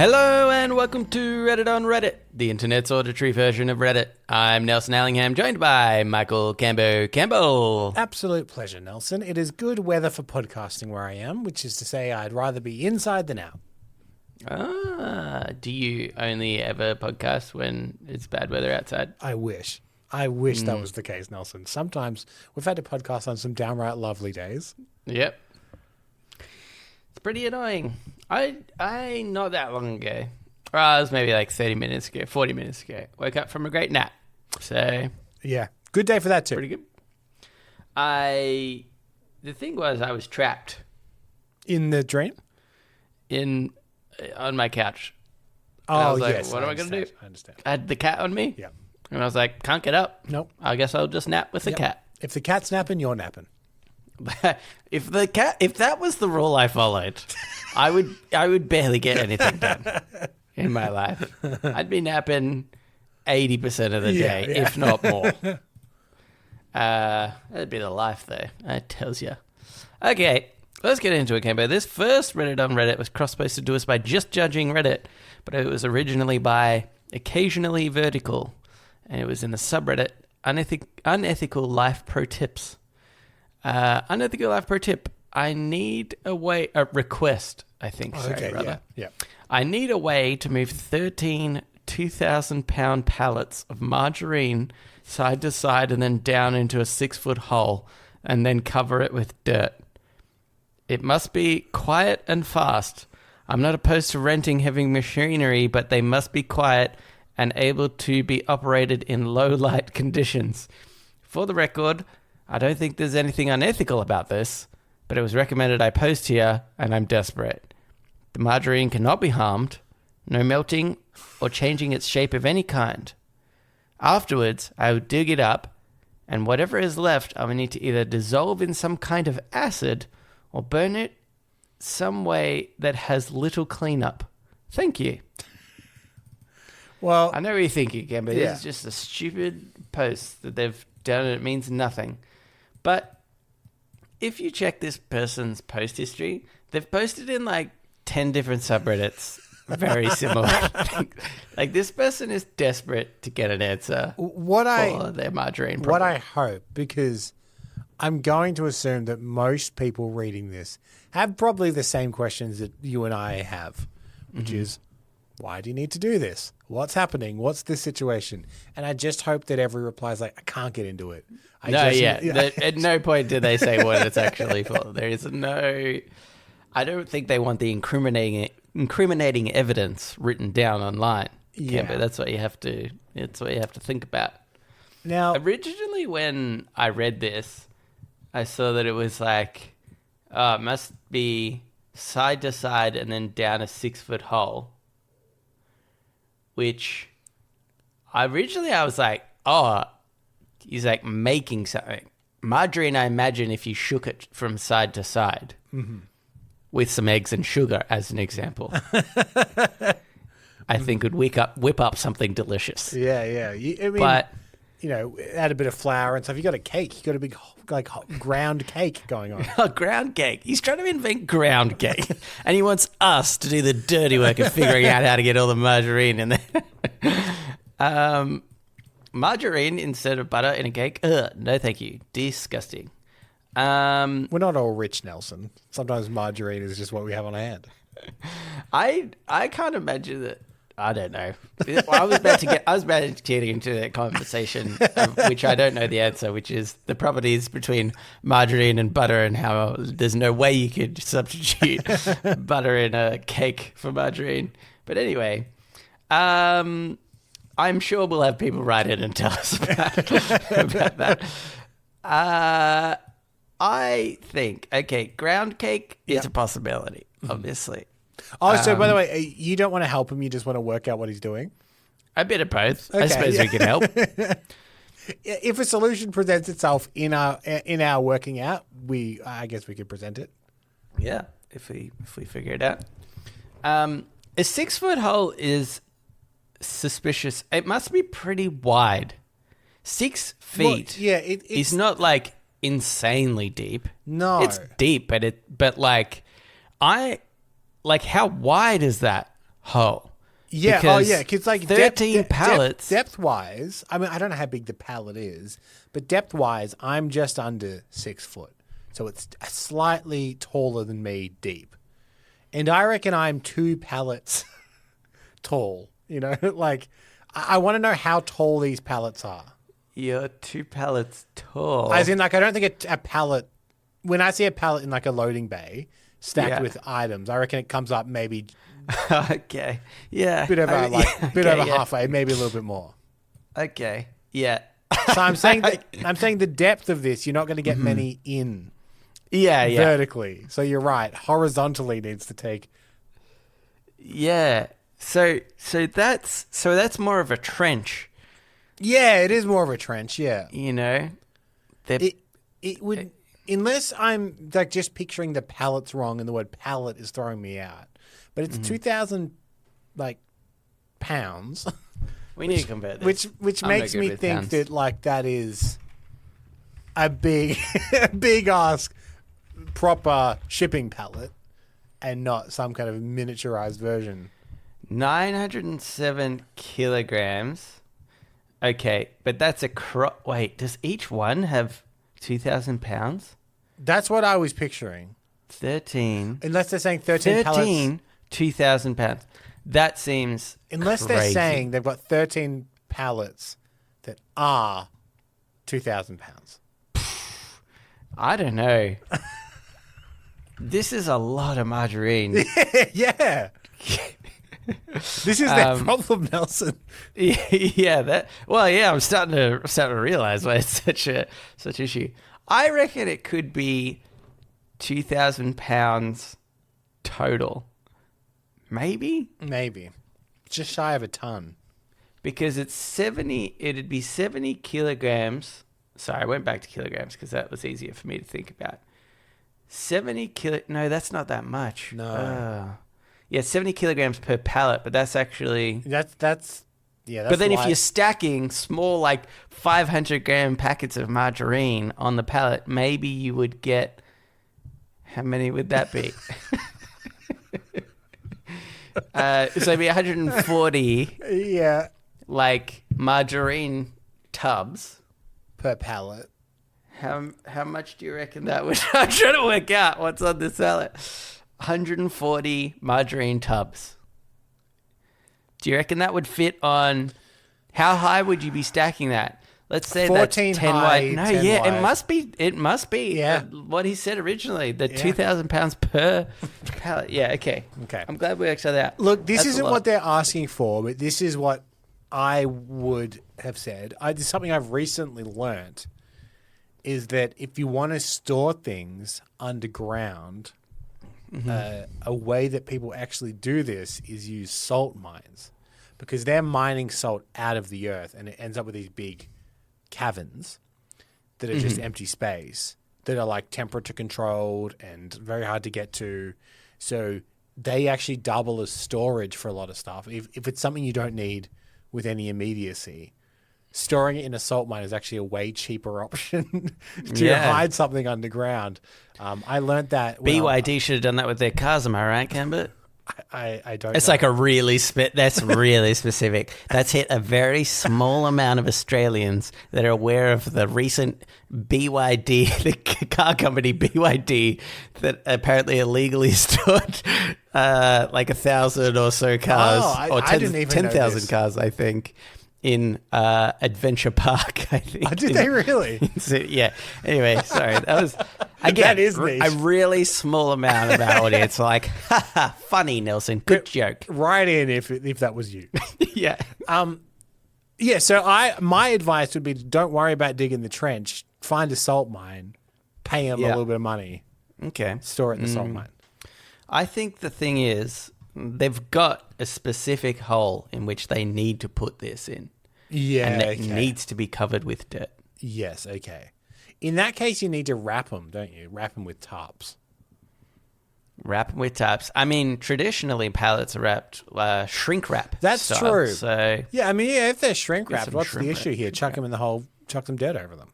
Hello and welcome to Reddit on Reddit, the internet's auditory version of Reddit. I'm Nelson Allingham, joined by Michael Campbell. Absolute pleasure, Nelson. It is good weather for podcasting where I am, which is to say I'd rather be inside than out. Do you only ever podcast when it's bad weather outside? I wish that was the case, Nelson. Sometimes we've had to podcast on some downright lovely days. Yep. It's pretty annoying. I not that long ago, it was maybe like 30 minutes ago, 40 minutes ago, woke up from a great nap. So yeah, good day for that too. Pretty good. The thing was, I was trapped in the dream, on my couch. Oh, I was like, yes. what am I going to do? I understand. I had the cat on me. Yeah. And I was like, can't get up. Nope. I guess I'll just nap with the cat. If the cat's napping, you're napping. If that was the rule I followed, I would barely get anything done in my life. I'd be napping 80% of the day, if not more. That'd be the life, though. That tells you. Okay, let's get into it, Cambo. This first Reddit on Reddit was cross-posted to us by Just Judging Reddit, but it was originally by Occasionally Vertical, and it was in the subreddit Unethical Life Pro Tips. Unethical Life Pro Tip. I need a request, I think. Yeah. I need a way to move 13 2,000-pound pallets of margarine side to side and then down into a 6-foot hole and then cover it with dirt. It must be quiet and fast. I'm not opposed to renting heavy machinery, but they must be quiet and able to be operated in low light conditions. For the record, I don't think there's anything unethical about this, but it was recommended I post here, and I'm desperate. The margarine cannot be harmed, no melting or changing its shape of any kind. Afterwards, I would dig it up, and whatever is left, I will need to either dissolve in some kind of acid or burn it some way that has little cleanup. Thank you. Well, I know what you're thinking again, but this is just a stupid post that they've done and it means nothing. But if you check this person's post history, they've posted in like 10 different subreddits very similar. Like this person is desperate to get an answer for their margarine problem. What I hope, because I'm going to assume that most people reading this have probably the same questions that you and I have, which is, why do you need to do this? What's happening? What's this situation? And I just hope that every reply is like, I can't get into it. At no point do they say what it's actually for. There is I don't think they want the incriminating evidence written down online. Yeah, but that's what you have to think about. Now, originally when I read this, I saw that it was like, it must be side to side and then down a 6-foot hole. Which I was like, he's like making something. Margarine, I imagine if you shook it from side to side with some eggs and sugar, as an example, I think would whip up something delicious. Yeah. Add a bit of flour and stuff. You got a cake. You got a big ground cake going on. A ground cake. He's trying to invent ground cake, and he wants us to do the dirty work of figuring out how to get all the margarine in there. Margarine instead of butter in a cake? No, thank you. Disgusting. We're not all rich, Nelson. Sometimes margarine is just what we have on hand. I can't imagine that. I don't know. I was about to get into that conversation, which I don't know the answer, which is the properties between margarine and butter and how there's no way you could substitute butter in a cake for margarine. But anyway, I'm sure we'll have people write in and tell us about that. I think, ground cake is a possibility, obviously. Oh, so by the way, you don't want to help him. You just want to work out what he's doing? A bit of both. Okay, I suppose we can help. If a solution presents itself in our working out, I guess we could present it. Yeah, if we figure it out. A 6-foot hole is suspicious. It must be pretty wide. 6 feet. Well, it's not like insanely deep. No, it's deep, but how wide is that hole. Yeah, Because because like 13 pallets. Depth-wise, I mean, I don't know how big the pallet is, but depth-wise, I'm just under 6 foot. So it's slightly taller than me deep. And I reckon I'm 2 pallets tall. You know, like, I want to know how tall these pallets are. You're 2 pallets tall. As in, like, I don't think a pallet, when I see a pallet in like a loading bay stacked with items, I reckon it comes up maybe Okay. Yeah. bit over halfway, maybe a little bit more. Okay. Yeah. So I'm saying the depth of this, you're not going to get many in. Yeah. Vertically. So you're right. Horizontally needs to take. Yeah. So that's more of a trench. Yeah, it is more of a trench. Yeah. You know. It would, unless I'm like just picturing the pallets wrong and the word pallet is throwing me out. But it's 2,000 like pounds. We need to convert this. Which I'm makes no good me with think pounds. that like that is a big big ask proper shipping pallet and not some kind of miniaturized version. 907 kilograms. Okay, but that's a wait, does each one have 2,000 pounds? That's what I was picturing. 13. Unless they're saying 13 pallets. 2,000 pounds. That seems Unless crazy. they're saying they've got 13 pallets that are 2,000 pounds. I don't know. This is a lot of margarine. Yeah. This is their problem, Nelson. Yeah, I'm starting to realize why it's such issue. I reckon it could be 2,000 pounds total. Maybe? Maybe. Just shy of a ton. Because it'd be 70 kilograms. Sorry, I went back to kilograms because that was easier for me to think about. 70 kilo. No, that's not that much. No. Yeah, 70 kilograms per pallet, but that's actually. That's But then if you're stacking small, like 500 gram packets of margarine on the pallet, maybe you would get. How many would that be? So it'd be 140. Yeah. Like margarine tubs Per pallet. How much do you reckon that would? I'm trying to work out what's on this pallet. 140 margarine tubs. Do you reckon that would fit on? How high would you be stacking that? Let's say that's 10 high, wide. No, 10 yeah, wide. it must be. Yeah. What he said originally, the 2,000 pounds per pallet. Yeah, okay. Okay. I'm glad we worked that out. Look, this That's a isn't lot. what they're asking for, but this is what I would have said. This is something I've recently learnt, is that if you want to store things underground, a way that people actually do this is use salt mines, because they're mining salt out of the earth and it ends up with these big caverns that are just empty space that are like temperature controlled and very hard to get to. So they actually double as storage for a lot of stuff. If it's something you don't need with any immediacy, storing it in a salt mine is actually a way cheaper option to hide something underground. I learned that. BYD should have done that with their cars, am I right, Cambert? I don't It's know. like that's really specific. That's hit a very small amount of Australians that are aware of the recent BYD, the car company BYD, that apparently illegally stored like 1,000 or so cars, or I didn't even know 10,000 this. cars, I think, in Adventure Park, I think. Did they really? Yeah. Anyway, sorry. That was, again, That is niche. a really small amount of our audience. Like, haha, funny, Nelson. Good joke. Write in if that was you. Yeah. Yeah, so my advice would be don't worry about digging the trench. Find a salt mine, pay them a little bit of money, Okay. store it in the salt mine. I think the thing is, they've got a specific hole in which they need to put this in. Yeah, And it okay. needs to be covered with dirt. Yes, okay. In that case, you need to wrap them, don't you? Wrap them with tarps. Wrap them with tarps. I mean, traditionally, pallets are wrapped, shrink wrap. That's style. true. So, Yeah, I mean, if they're shrink wrapped, some what's the shrink issue wrap, here? shrink Chuck wrap. them in the hole, chuck some dirt over them.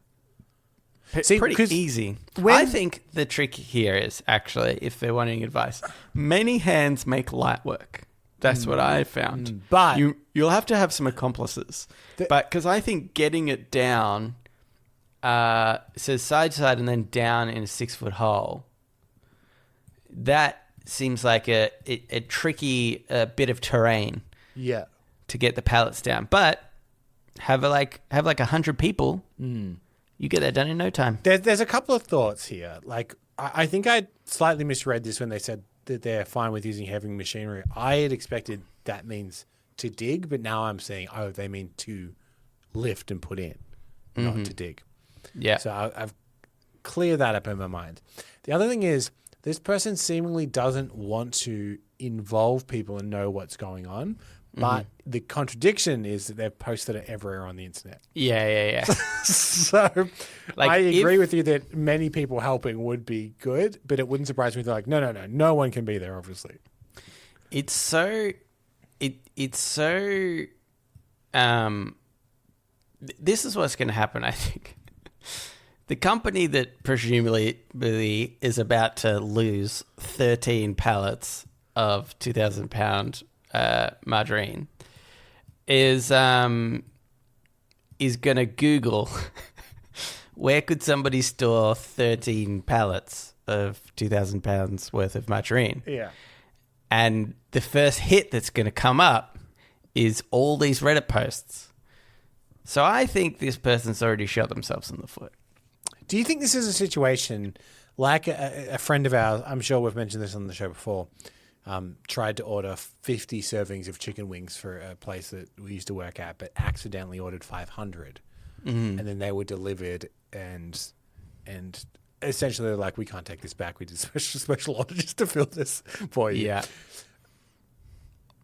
pretty 'cause easy. when- I think the trick here is actually, if they're wanting advice, many hands make light work. That's what I found. But you'll have to have some accomplices. But because I think getting it down, says side to side and then down in a 6-foot hole, that seems like a tricky bit of terrain. Yeah. To get the pallets down. But have like 100 people, you get that done in no time. There's a couple of thoughts here. Like, I think I slightly misread this when they said that they're fine with using heavy machinery. I had expected that means to dig, but now I'm saying, they mean to lift and put in, not to dig. Yeah. So I've cleared that up in my mind. The other thing is, this person seemingly doesn't want to involve people and know what's going on. But the contradiction is that they've posted it everywhere on the internet. Yeah. So Like, I agree with you that many people helping would be good, but it wouldn't surprise me if they're like, no one can be there, obviously. It's so this is what's going to happen, I think. The company that presumably is about to lose 13 pallets of 2,000 pound margarine is going to Google where could somebody store 13 pallets of 2,000 pounds worth of margarine. Yeah. And the first hit that's going to come up is all these Reddit posts. So I think this person's already shot themselves in the foot. Do you think this is a situation like a friend of ours, I'm sure we've mentioned this on the show before, tried to order 50 servings of chicken wings for a place that we used to work at, but accidentally ordered 500. And then they were delivered and essentially they're like, we can't take this back. We did special order just to fill this for you. Yeah.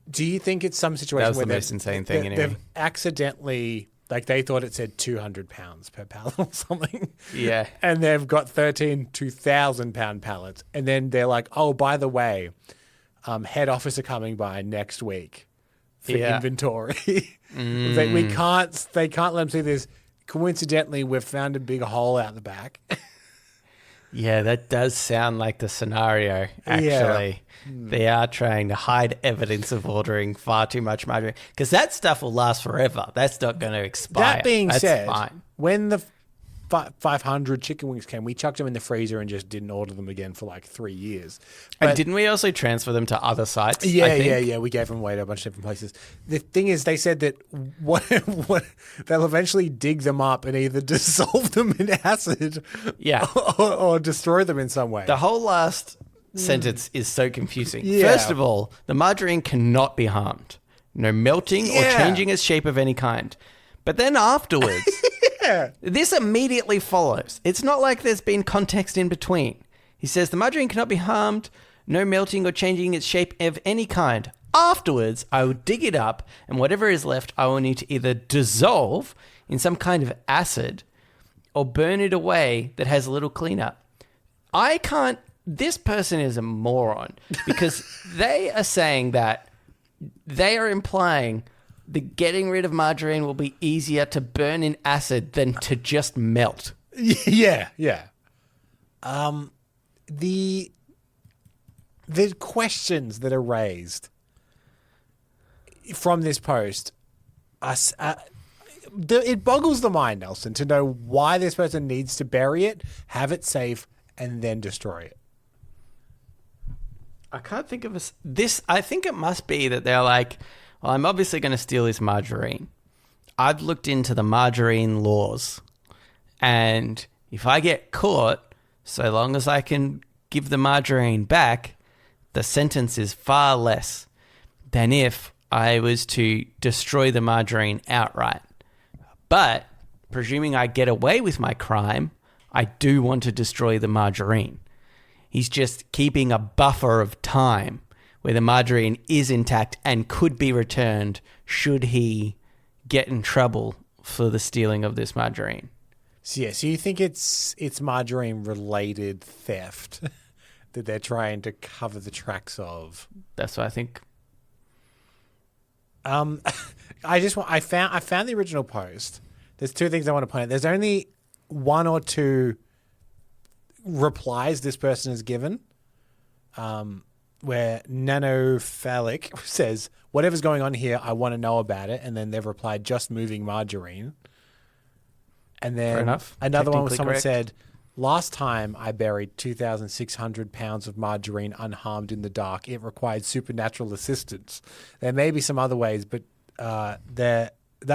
Do you think it's some situation That was where the most insane thing anyway. They've accidentally, like they thought it said 200 pounds per pallet or something. Yeah. And they've got 13 2,000 pound pallets. And then they're like, oh, by the way, head office are coming by next week for inventory. They can't let them see this. Coincidentally, we've found a big hole out the back. Yeah, that does sound like the scenario, actually. They are trying to hide evidence of ordering far too much margarine. Because that stuff will last forever. That's not going to expire. That being That's said, fine. when the 500 chicken wings came, we chucked them in the freezer and just didn't order them again for like 3 years. And didn't we also transfer them to other sites? Yeah. We gave them away to a bunch of different places. The thing is, they said that what they'll eventually dig them up and either dissolve them in acid or destroy them in some way. The whole last sentence is so confusing. Yeah. First of all, the margarine cannot be harmed. No melting or changing its shape of any kind. But then afterwards, this immediately follows. It's not like there's been context in between. He says the margarine cannot be harmed, no melting or changing its shape of any kind. Afterwards, I will dig it up, and whatever is left, I will need to either dissolve in some kind of acid or burn it away that has a little cleanup. This person is a moron because they are saying that they are implying the getting rid of margarine will be easier to burn in acid than to just melt. Yeah. The questions that are raised from this post, it boggles the mind, Nelson, to know why this person needs to bury it, have it safe, and then destroy it. I can't think of this. I think it must be that they're like, well, I'm obviously going to steal this margarine. I've looked into the margarine laws. And if I get caught, so long as I can give the margarine back, the sentence is far less than if I was to destroy the margarine outright. But presuming I get away with my crime, I do want to destroy the margarine. He's just keeping a buffer of time where the margarine is intact and could be returned should he get in trouble for the stealing of this margarine. So you think it's margarine-related theft that they're trying to cover the tracks of? That's what I think. I found the original post. There's two things I want to point out. There's only one or two replies this person has given. where Nanophalic says, whatever's going on here, I want to know about it. And then they've replied, just moving margarine. And then Fair enough. another one where Technically someone correct. said, last time I buried 2,600 pounds of margarine unharmed in the dark. It required supernatural assistance. There may be some other ways, but that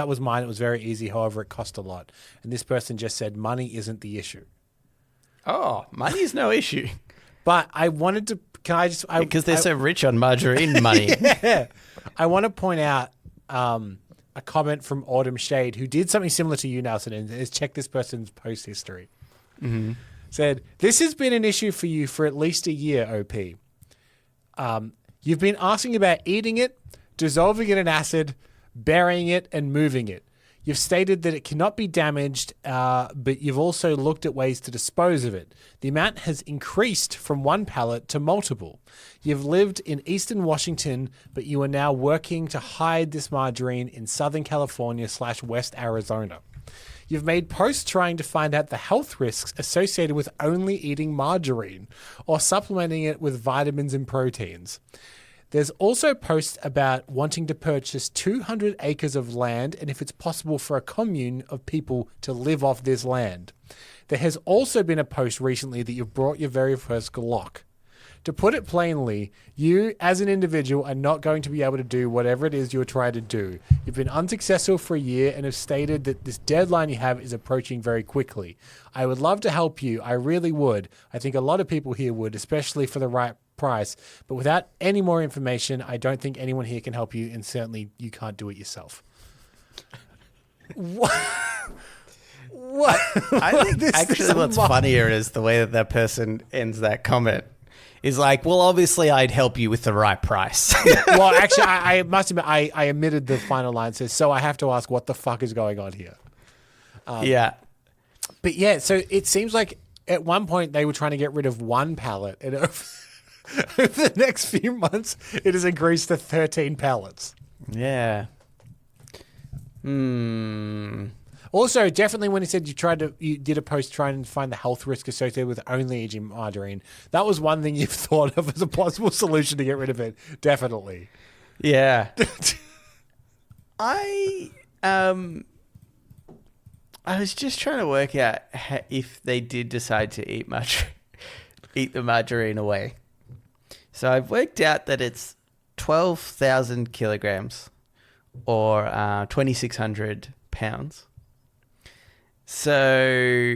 was mine. It was very easy. However, it cost a lot. And this person just said, money isn't the issue. Oh, money is no issue. But I wanted to, Because they're so rich on margarine money. Yeah. I want to point out a comment from Autumn Shade, who did something similar to you, Nelson, and has checked this person's post history. Mm-hmm. Said, this has been an issue for you for at least a year, OP. You've been asking about eating it, dissolving it in acid, burying it, and moving it. You've stated that it cannot be damaged, but you've also looked at ways to dispose of it. The amount has increased from one pallet to multiple. You've lived in Eastern Washington, but you are now working to hide this margarine in Southern California / West Arizona. You've made posts trying to find out the health risks associated with only eating margarine or supplementing it with vitamins and proteins. There's also posts about wanting to purchase 200 acres of land and if it's possible for a commune of people to live off this land. There has also been a post recently that you've brought your very first Glock. To put it plainly, you as an individual are not going to be able to do whatever it is you're trying to do. You've been unsuccessful for a year and have stated that this deadline you have is approaching very quickly. I would love to help you. I really would. I think a lot of people here would, especially for the right price. But without any more information, I don't think anyone here can help you, and certainly you can't do it yourself. What? What? I think actually what's funnier is the way that that person ends that comment. Is like, well, obviously I'd help you with the right price. Well, actually, I must admit, I omitted the final line. It says, so I have to ask what the fuck is going on here. Yeah. But yeah, so it seems like at one point they were trying to get rid of one pallet. And over the next few months, it has increased to 13 pallets. Yeah. Also, definitely when he said you did a post trying to find the health risk associated with only eating margarine, that was one thing you've thought of as a possible solution to get rid of it. Definitely. Yeah. I was just trying to work out if they did decide to eat the margarine away. So I've worked out that it's 12,000 kilograms or 2,600 pounds. So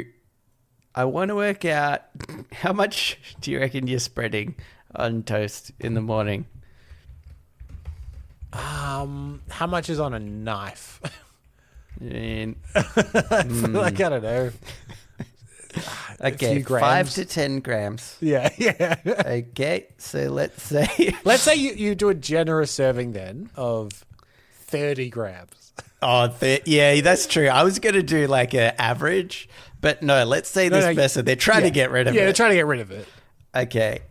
I want to work out how much do you reckon you're spreading on toast in the morning? How much is on a knife? And, Like, I don't know. okay, 5 to 10 grams. Yeah. Okay, so let's say... Let's say you do a generous serving then of 30 grams. Oh, yeah, that's true. I was going to do like an average, but no, let's say this person, they're trying to get rid of it. Yeah, they're trying to get rid of it. Okay.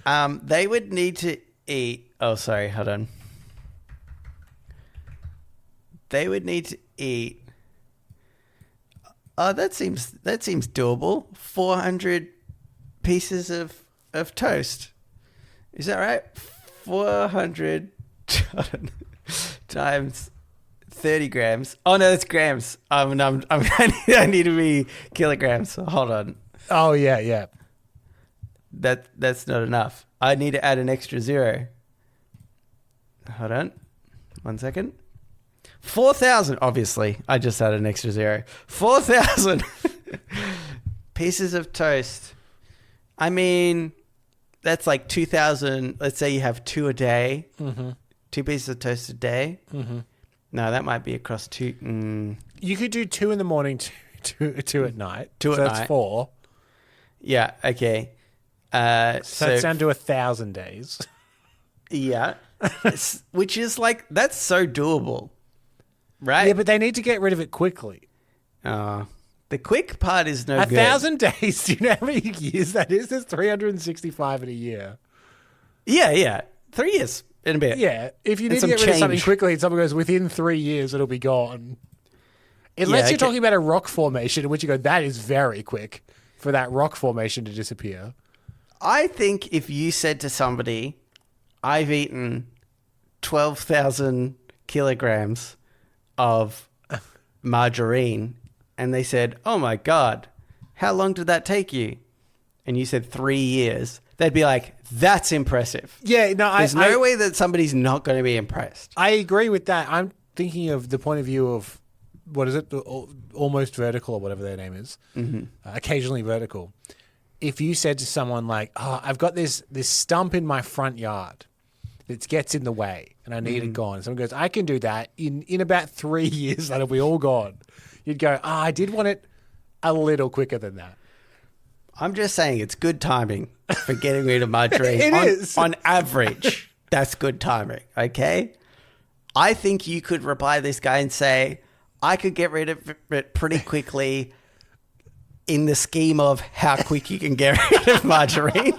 They would need to eat... Oh, sorry, hold on. They would need to eat... Oh, that seems doable. 400 pieces of toast. Is that right? 400 times 30 grams. Oh no, that's grams. I need to be kilograms. Hold on. Oh yeah. That's not enough. I need to add an extra zero. Hold on. 1 second. 4,000. Obviously, I just added an extra zero. 4,000 pieces of toast. I mean, that's like 2,000. Let's say you have 2 a day. Mm-hmm. 2 pieces of toast a day. Mm-hmm. No, that might be across 2. You could do 2 in the morning, two at night. 2 at night. That's 4. Yeah. Okay. So that's down to 1,000 days. Yeah. Which is like, that's so doable. Right? Yeah, but they need to get rid of it quickly. The quick part is no good. 1,000 days. Do you know how many years that is? There's 365 in a year. Yeah. 3 years in a bit. Yeah. If you need to get rid of something quickly and someone goes, within 3 years, it'll be gone. Unless you're talking about a rock formation in which you go, that is very quick for that rock formation to disappear. I think if you said to somebody, I've eaten 12,000 kilograms of margarine, and they said, oh my God, how long did that take you? And you said 3 years, they'd be like, that's impressive. Yeah, no, There's no way that somebody's not going to be impressed. I agree with that. I'm thinking of the point of view of, what is it? Almost vertical or whatever their name is. Mm-hmm. Occasionally vertical. If you said to someone like, oh, I've got this stump in my front yard that gets in the way and I need it gone. Someone goes, I can do that. In about 3 years, that'll be all gone. You'd go, I did want it a little quicker than that. I'm just saying it's good timing for getting rid of margarine. It is. On average, that's good timing, okay? I think you could reply to this guy and say, I could get rid of it pretty quickly in the scheme of how quick you can get rid of margarine,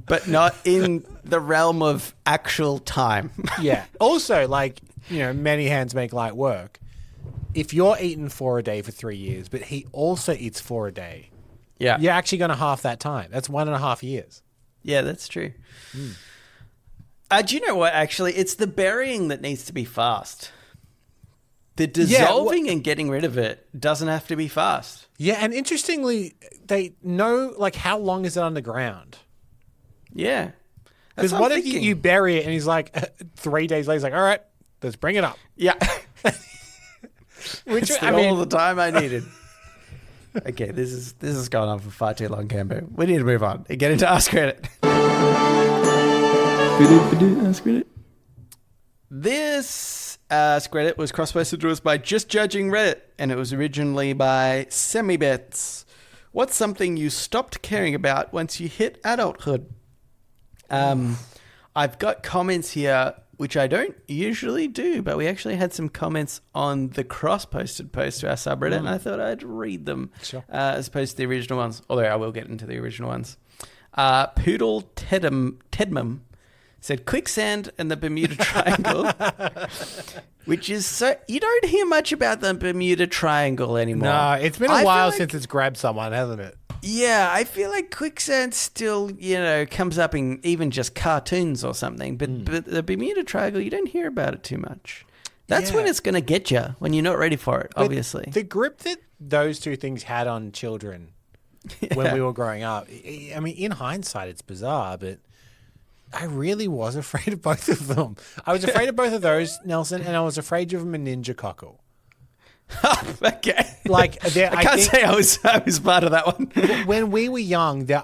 but not in the realm of actual time. Yeah. Also, many hands make light work. If you're eating 4 a day for 3 years, but he also eats 4 a day, yeah, you're actually going to half that time. That's 1.5 years. Yeah, that's true. Do you know what, actually? It's the burying that needs to be fast. The dissolving and getting rid of it doesn't have to be fast. Yeah, and interestingly, they know, how long is it underground? Yeah. Because what if you bury it and he's like, 3 days later, he's like, all right, let's bring it up. Yeah. Which, all the time I needed. Okay, this is going on for far too long, Cambo. We need to move on and get into Ask Reddit. Ask Reddit. This Ask Reddit was cross-posted to us by Just Judging Reddit, and it was originally by Semibets. What's something you stopped caring about once you hit adulthood? I've got comments here, which I don't usually do, but we actually had some comments on the cross-posted post to our subreddit, and I thought I'd read them as opposed to the original ones, although I will get into the original ones. Poodle Tedmum said quicksand and the Bermuda Triangle, which is so... You don't hear much about the Bermuda Triangle anymore. No, it's been a while since it's grabbed someone, hasn't it? Yeah, I feel like quicksand still, comes up in even just cartoons or something. But the Bermuda Triangle, you don't hear about it too much. That's when it's going to get you, when you're not ready for it, obviously. The grip that those two things had on children when we were growing up, I mean, in hindsight, it's bizarre, but I really was afraid of both of them. I was afraid of both of those, Nelson, and I was afraid of a ninja cockle. Okay. I can't say I was part of that one. When we were young, there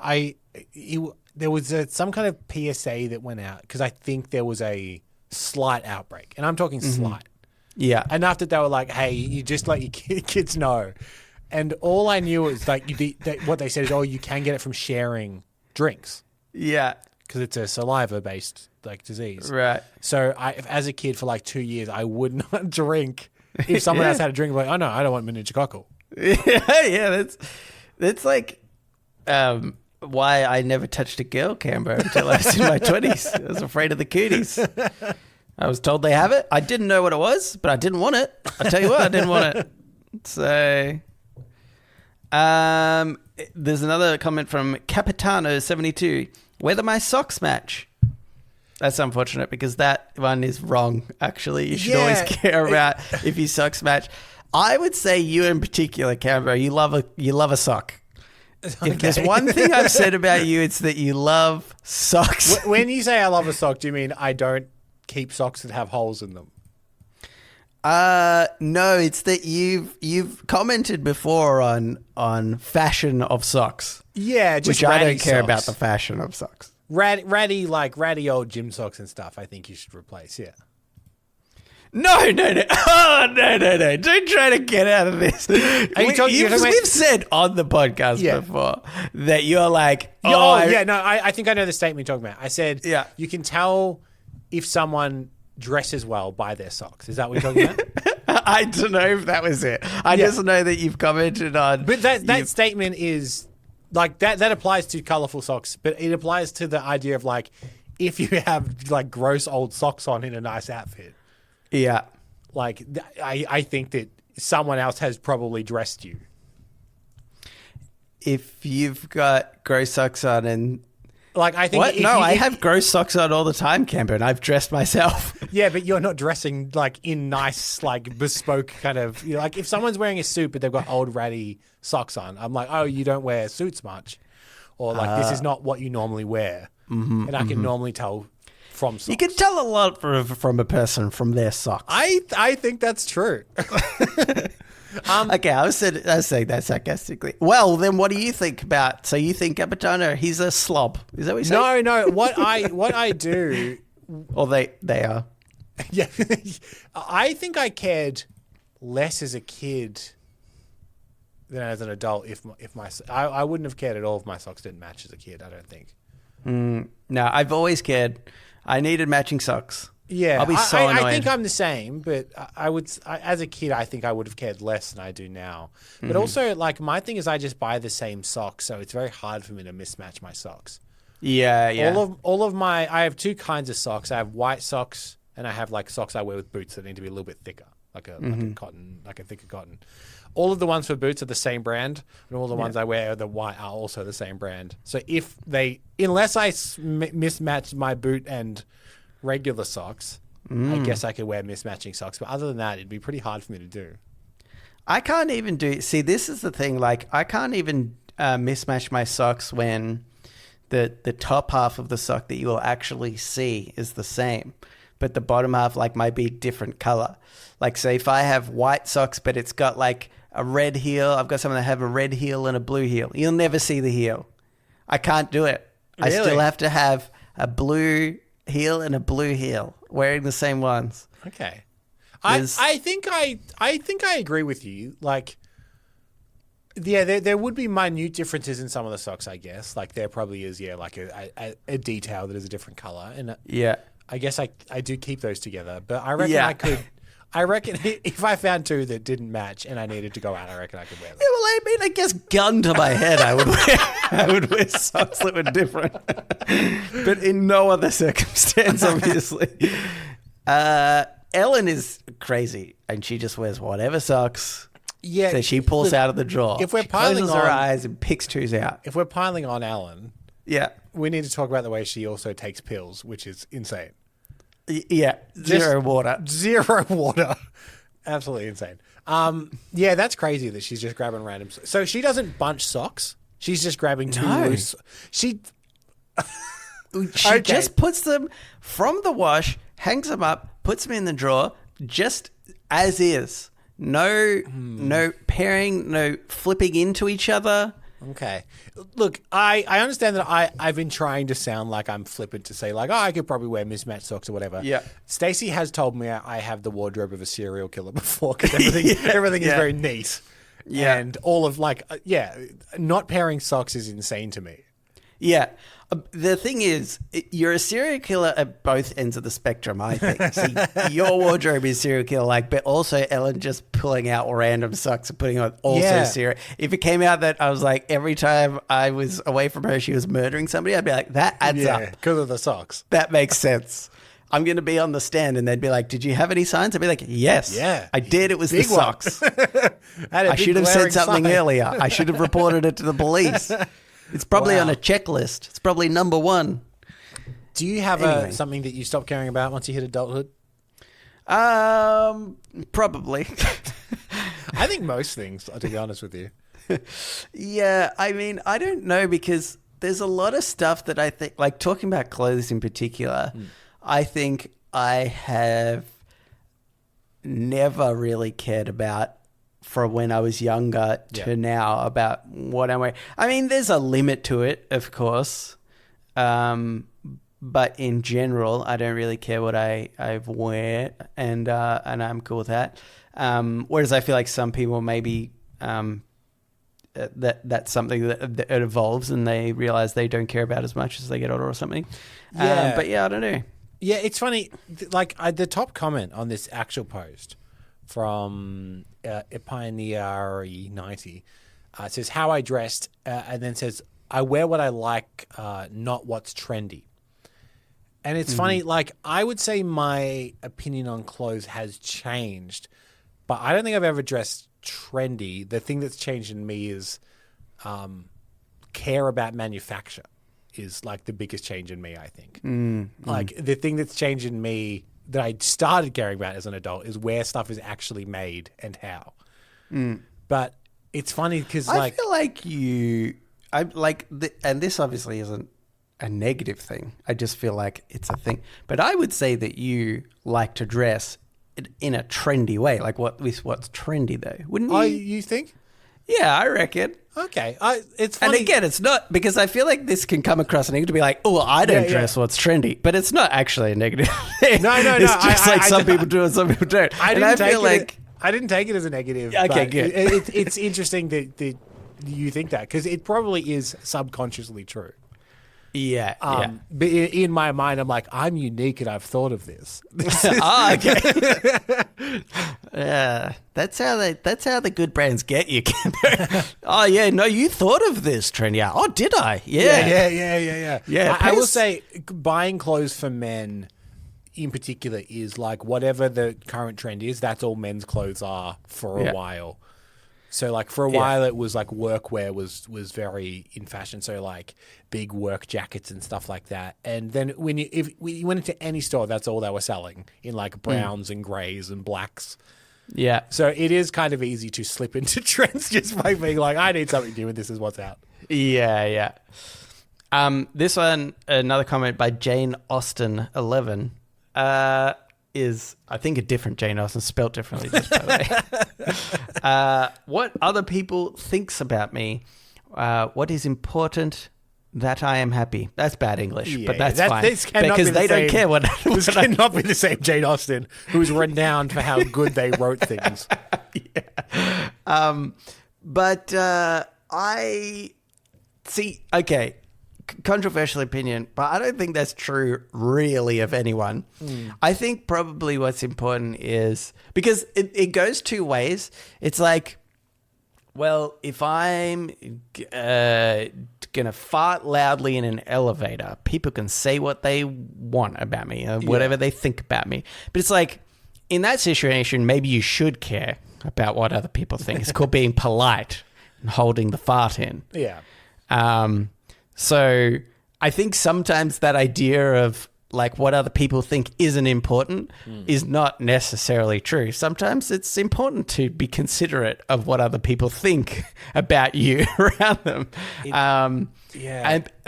was some kind of PSA that went out because I think there was a slight outbreak, and I'm talking slight. Yeah. Enough that they were like, hey, you just let your kids know. And all I knew was what they said is, oh, you can get it from sharing drinks. Yeah. Because it's a saliva-based disease. Right. So as a kid for 2 years, I would not drink. If someone else had a drink, I'm like, oh no, I don't want meningococcal. Yeah, that's why I never touched a girl, Cambo, until I was in my 20s. I was afraid of the cooties. I was told they have it. I didn't know what it was, but I didn't want it. I tell you what, I didn't want it. So, there's another comment from Capitano72. Whether my socks match. That's unfortunate because that one is wrong, actually. You should always care about if your socks match. I would say you in particular, Cambo, you love a sock. Okay. If there's one thing I've said about you, it's that you love socks. When you say I love a sock, do you mean I don't keep socks that have holes in them? No, it's that you've commented before on fashion of socks. Yeah, just which I don't care socks. about the fashion of socks. Ratty old gym socks and stuff. I think you should replace. Yeah. No. Oh, no. Don't try to get out of this. We've said on the podcast before that you're like, I think I know the statement you're talking about. I said, you can tell if someone dresses well by their socks. Is that what you're talking about? I don't know if that was it. I just know that you've commented on. But that statement is that applies to colorful socks, but it applies to the idea of if you have gross old socks on in a nice outfit. Yeah. I think that someone else has probably dressed you. if you've got gross socks on and... Like, I think... What? No, I have gross socks on all the time, Camper, and I've dressed myself. Yeah, but you're not dressing, like, in nice, like, bespoke kind of... You know, like, if someone's wearing a suit but they've got old ratty socks on, I'm like, oh, you don't wear suits much. Or, like, this is not what you normally wear. And I can normally tell from socks. You can tell a lot from a person from their socks. I think that's true. Okay, I was saying that sarcastically. Well, then what do you think about... So you think Capitano, he's a slob. Is that what you're saying? No. What I do... Or they are. Yeah. I think I cared less as a kid than as an adult I wouldn't have cared at all if my socks didn't match as a kid, I don't think. No, I've always cared. I needed matching socks. Yeah, I'll be so annoyed. I think I'm the same, but as a kid, I think I would have cared less than I do now. But also, like, my thing is I just buy the same socks, so it's very hard for me to mismatch my socks. Yeah. All of I have two kinds of socks. I have white socks, and I have, like, socks I wear with boots that need to be a little bit thicker, like a cotton, like a thicker cotton. All of the ones for boots are the same brand, and all the ones I wear the white are also the same brand. So unless I mismatch my boot and regular socks, I guess I could wear mismatching socks. But other than that, it'd be pretty hard for me to do. I can't even do... See, this is the thing. Like, I can't even mismatch my socks when the top half of the sock that you will actually see is the same, but the bottom half, like, might be different color. Like, say if I have white socks, but it's got, like, a red heel. I've got some that have a red heel and a blue heel. You'll never see the heel. I can't do it. Really? I still have to have a blue heel and a blue heel wearing the same ones. Okay. I think I agree with you. Like, yeah, there would be minute differences in some of the socks, I guess. Like, there probably is, like a detail that is a different color. And I guess I do keep those together. But I reckon I reckon if I found two that didn't match and I needed to go out, I reckon I could wear them. Yeah, well, I mean, I guess gun to my head, I would wear socks that were different, but in no other circumstance, obviously. Ellen is crazy, and she just wears whatever socks. Yeah, so she pulls out of the drawer. If we're she piling closes her eyes and picks twos out. If we're piling on Ellen, we need to talk about the way she also takes pills, which is insane. Yeah, zero water. Absolutely insane. Yeah, that's crazy that she's just grabbing random. So she doesn't bunch socks. She's just grabbing two loose. She just puts them from the wash, hangs them up, puts them in the drawer, just as is. No pairing, no flipping into each other. Okay. Look, I understand that I've been trying to sound like I'm flippant to say, like, oh, I could probably wear mismatched socks or whatever. Yeah. Stacey has told me I have the wardrobe of a serial killer before because everything is very neat. Yeah. And all of, like, not pairing socks is insane to me. Yeah. The thing is, you're a serial killer at both ends of the spectrum, I think. See, your wardrobe is serial killer-like, but also Ellen just pulling out random socks and putting on also serial. If it came out that I was like, every time I was away from her, she was murdering somebody, I'd be like, that adds up. Because of the socks. That makes sense. I'm going to be on the stand and they'd be like, did you have any signs? I'd be like, yes. Yeah. I did. It was the socks. I should have said something earlier. I should have reported it to the police. It's probably on a checklist. It's probably number one. Do you have something that you stop caring about once you hit adulthood? Probably. I think most things, to be honest with you. Yeah, I mean, I don't know because there's a lot of stuff that I think, like talking about clothes in particular, I think I have never really cared about from when I was younger to now about what I'm wearing. I mean, there's a limit to it, of course. But in general, I don't really care what I wear, and I'm cool with that. Whereas I feel like some people maybe that's something that it evolves and they realize they don't care about as much as they get older or something. Yeah. But yeah, I don't know. Yeah, it's funny. Like the top comment on this actual post from Pioneer90 says how I dressed, and then says I wear what I like, not what's trendy. And it's funny, like I would say my opinion on clothes has changed, but I don't think I've ever dressed trendy. The thing that's changed in me is care about manufacture is like the biggest change in me, I think. Like the thing that's changed in me that I started caring about as an adult is where stuff is actually made and how. But it's funny because I feel like and this obviously isn't a negative thing. I just feel like it's a thing. But I would say that you like to dress in a trendy way. Like what's trendy though? Wouldn't you? Oh, you think? Yeah, I reckon. Okay. It's funny. And again, it's not because I feel like this can come across negative to be like, oh, I don't dress what's trendy, but it's not actually a negative thing. No. It's just like some people do and some people don't. I didn't take it as a negative. Okay, but good. It's interesting that you think that because it probably is subconsciously true. Yeah. But in my mind, I'm like, I'm unique and I've thought of this. Okay. Yeah, that's how the good brands get you. Oh yeah, no, you thought of this trend. Yeah. Oh, did I? Yeah. Yeah. I will say, buying clothes for men in particular is like whatever the current trend is. That's all men's clothes are for a while. So like for a while it was like workwear was very in fashion. So like big work jackets and stuff like that. And then if you went into any store, that's all they were selling in like browns and greys and blacks. Yeah. So it is kind of easy to slip into trends just by being like, I need something new and this is what's out. Yeah. This one, another comment by Jane Austen 11. Is I think a different Jane Austen, spelt differently, just by the way. What other people thinks about me? What is important? That I am happy. That's bad English, but that's fine because they don't care what. This cannot be the same Jane Austen, who is renowned for how good they wrote things. But I see. Okay. Controversial opinion, but I don't think that's true really of anyone. I think probably what's important is because it goes two ways. It's like, well, if I'm gonna fart loudly in an elevator, people can say what they want about me or whatever they think about me. But it's like in that situation, maybe you should care about what other people think. It's called being polite and holding the fart in. Yeah. So I think sometimes that idea of like what other people think isn't important is not necessarily true. Sometimes it's important to be considerate of what other people think about you around them.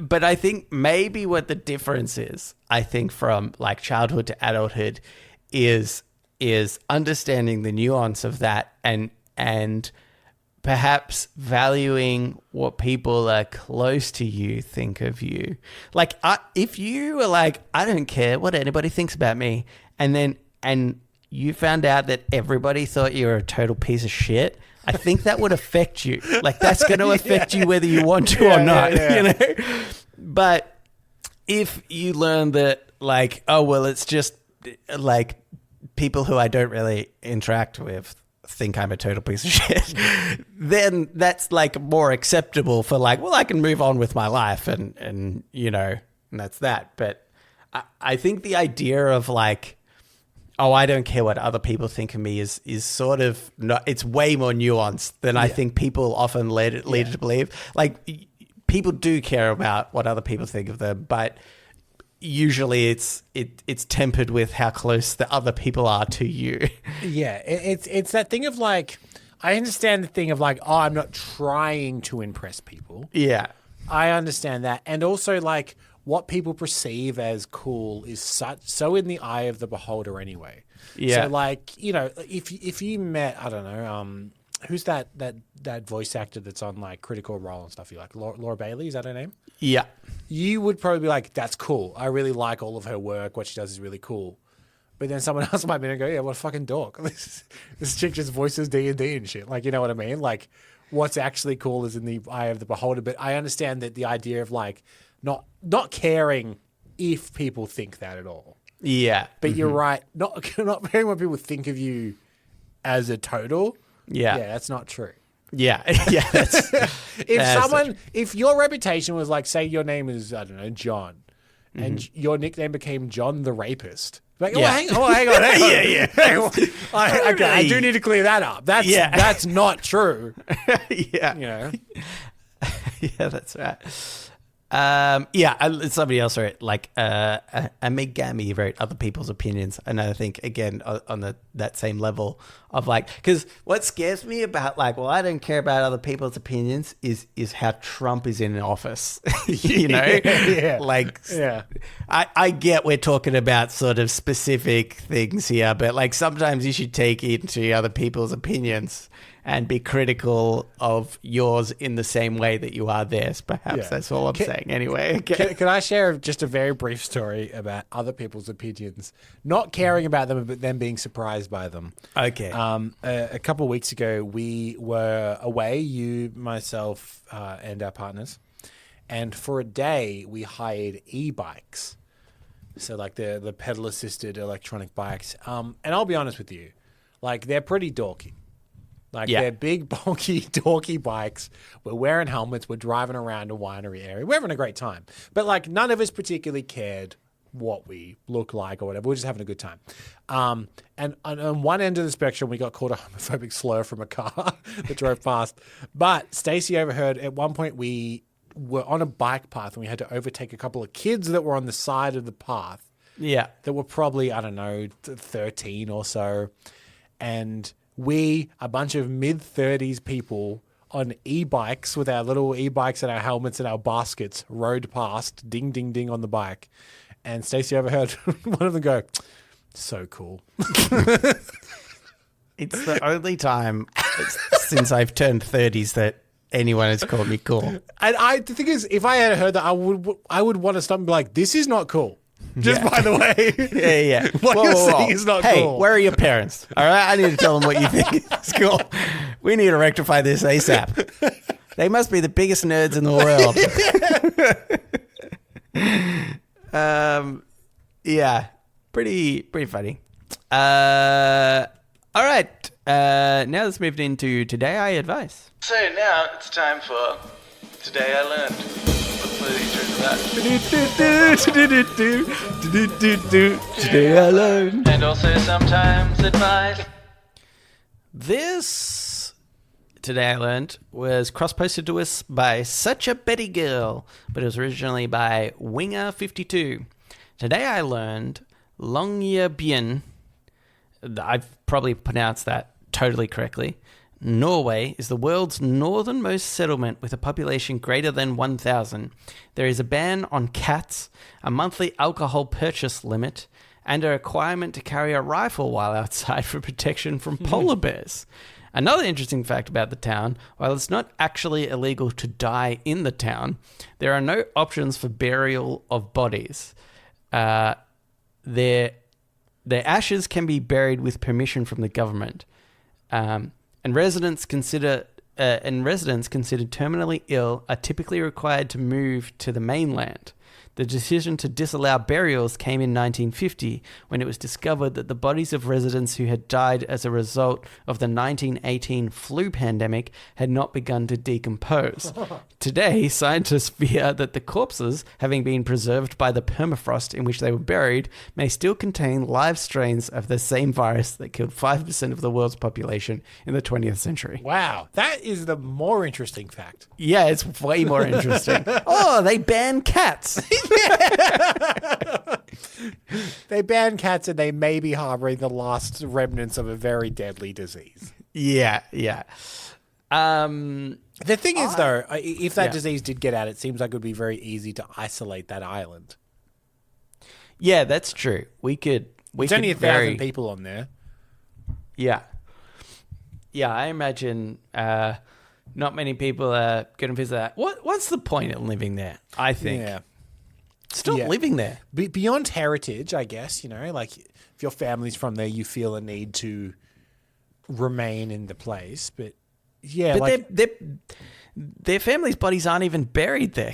But I think maybe what the difference is, I think from like childhood to adulthood is understanding the nuance of that and perhaps valuing what people are close to you think of you. Like, if you were like, I don't care what anybody thinks about me, and you found out that everybody thought you were a total piece of shit, I think that would affect you. Like, that's going to affect you whether you want to or not, you know? But if you learn that, like, oh, well, it's just, like, people who I don't really interact with think I'm a total piece of shit, then that's like more acceptable for like, well, I can move on with my life and you know, and that's that. But I think the idea of like, oh, I don't care what other people think of me is sort of not, it's way more nuanced than I think people often lead it to believe. Like people do care about what other people think of them, but usually it's tempered with how close the other people are to you. Yeah, it's that thing of like, I understand the thing of like, oh, I'm not trying to impress people. Yeah. I understand that. And also like what people perceive as cool is so in the eye of the beholder anyway. Yeah. So like, you know, if you met, I don't know, who's that voice actor that's on like Critical Role and stuff? You like Laura Bailey? Is that her name? Yeah. You would probably be like, that's cool. I really like all of her work. What she does is really cool. But then someone else might be and go, yeah, what a fucking dork. This chick just voices D&D and shit. Like, you know what I mean? Like, what's actually cool is in the eye of the beholder. But I understand that the idea of like not caring if people think that at all. Yeah. But you're right. Not caring what people think of you as a total. Yeah. Yeah, that's not true. Yeah. Yeah. If your reputation was like, say your name is, I don't know, John, and your nickname became John the Rapist. Like, hang on. I do need to clear that up. That's not true. Yeah. You know? Yeah, that's right. Somebody else wrote, like, Amigami wrote other people's opinions. And I think, again, on that same level of, like, because what scares me about, like, well, I don't care about other people's opinions is how Trump is in office, you know? Yeah. Like, Yeah. I get we're talking about sort of specific things here, but, like, sometimes you should take into other people's opinions and be critical of yours in the same way that you are theirs. Perhaps that's all I'm saying. Anyway, okay. Can I share just a very brief story about other people's opinions? Not caring about them, but them being surprised by them. Okay. A couple of weeks ago, we were away, you, myself, and our partners. And for a day, we hired e-bikes. So like the pedal-assisted electronic bikes. And I'll be honest with you, like they're pretty dorky. Like, they're big, bulky, dorky bikes. We're wearing helmets. We're driving around a winery area. We're having a great time. But, like, none of us particularly cared what we look like or whatever. We're just having a good time. And on one end of the spectrum, we got called a homophobic slur from a car that drove past. But Stacey overheard at one point we were on a bike path and we had to overtake a couple of kids that were on the side of the path. Yeah. That were probably, I don't know, 13 or so. And we, a bunch of mid-30s people on e-bikes with our little e-bikes and our helmets and our baskets rode past, ding, ding, ding on the bike. And Stacey overheard one of them go, so cool. It's the only time since I've turned 30s that anyone has called me cool. And the thing is, if I had heard that, I would want to stop and be like, this is not cool. Just by the way. Yeah. What you're saying is not cool. Hey, where are your parents? All right, I need to tell them what you think is cool. We need to rectify this ASAP. They must be the biggest nerds in the world. Pretty funny. All right, now let's move into Today I Advise. So now it's time for Today I Learned. Today I learned. And also sometimes advice. This Today I Learned was cross-posted to us by Such a Betty Girl, but it was originally by Winger52. Today I learned Longyearbyen. I've probably pronounced that totally correctly. Norway is the world's northernmost settlement with a population greater than 1,000. There is a ban on cats, a monthly alcohol purchase limit, and a requirement to carry a rifle while outside for protection from polar bears. Another interesting fact about the town, while it's not actually illegal to die in the town, there are no options for burial of bodies. Their ashes can be buried with permission from the government. And residents considered terminally ill are typically required to move to the mainland. The decision to disallow burials came in 1950 when it was discovered that the bodies of residents who had died as a result of the 1918 flu pandemic had not begun to decompose. Today, scientists fear that the corpses, having been preserved by the permafrost in which they were buried, may still contain live strains of the same virus that killed 5% of the world's population in the 20th century. Wow, that is the more interesting fact. Yeah, it's way more interesting. Oh, they ban cats. They ban cats and they may be harboring the last remnants of a very deadly disease. Yeah. The thing is, though, if that disease did get out, it seems like it would be very easy to isolate that island. Yeah, that's true. There's only 1,000 people on there. Yeah. Yeah, I imagine not many people are going to visit that. What's the point of living there, I think? Yeah. Stop living there. Beyond heritage, I guess, like if your family's from there, you feel a need to remain in the place. But yeah, but their family's bodies aren't even buried there.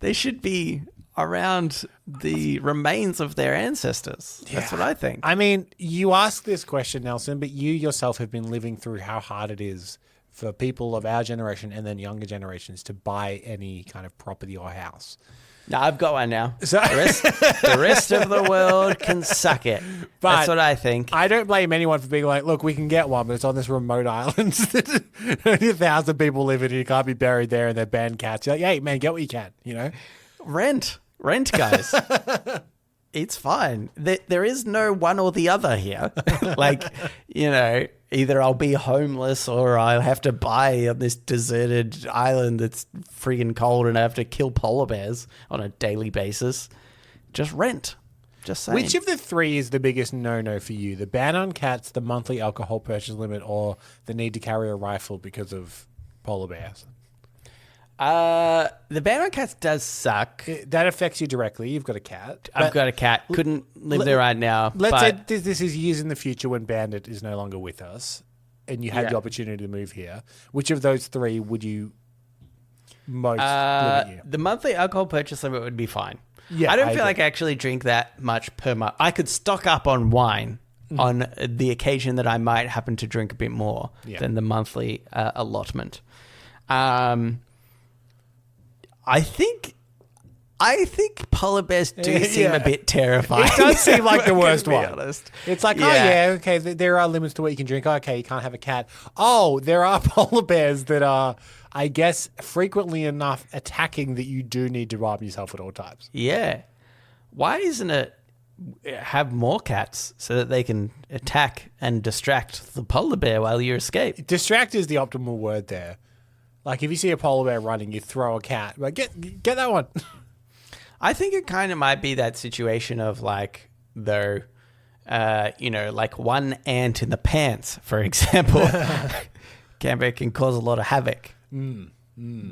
They should be around the remains of their ancestors. That's what I think. I mean, you ask this question, Nelson, but you yourself have been living through how hard it is for people of our generation and then younger generations to buy any kind of property or house. No, I've got one now. So The rest of the world can suck it. But that's what I think. I don't blame anyone for being like, look, we can get one, but it's on this remote island. Only 1,000 people live in it. You can't be buried there and they're banned cats. You're like, hey, man, get what you can, you know? Rent, guys. It's fine. There is no one or the other here. Like, you know, either I'll be homeless or I'll have to buy on this deserted island that's freaking cold and I have to kill polar bears on a daily basis. Just rent. Just saying. Which of the three is the biggest no-no for you? The ban on cats, the monthly alcohol purchase limit, or the need to carry a rifle because of polar bears? The ban on cats does suck. That affects you directly. You've got a cat. I've got a cat. Couldn't live there right now. Let's say this is years in the future when Bandit is no longer with us and you had the opportunity to move here. Which of those three would you most limit you? The monthly alcohol purchase limit would be fine. Yeah, I don't feel like I actually drink that much per month. I could stock up on wine on the occasion that I might happen to drink a bit more than the monthly allotment. I think polar bears do seem a bit terrifying. It does seem like the worst one. Honest. It's like, okay, there are limits to what you can drink. Okay, you can't have a cat. Oh, there are polar bears that are, I guess, frequently enough attacking that you do need to arm yourself at all times. Yeah. Why isn't it have more cats so that they can attack and distract the polar bear while you escape? Distract is the optimal word there. Like, if you see a polar bear running, you throw a cat. Like, get that one. I think it kind of might be that situation of like, though, you know, like one ant in the pants, for example, can cause a lot of havoc.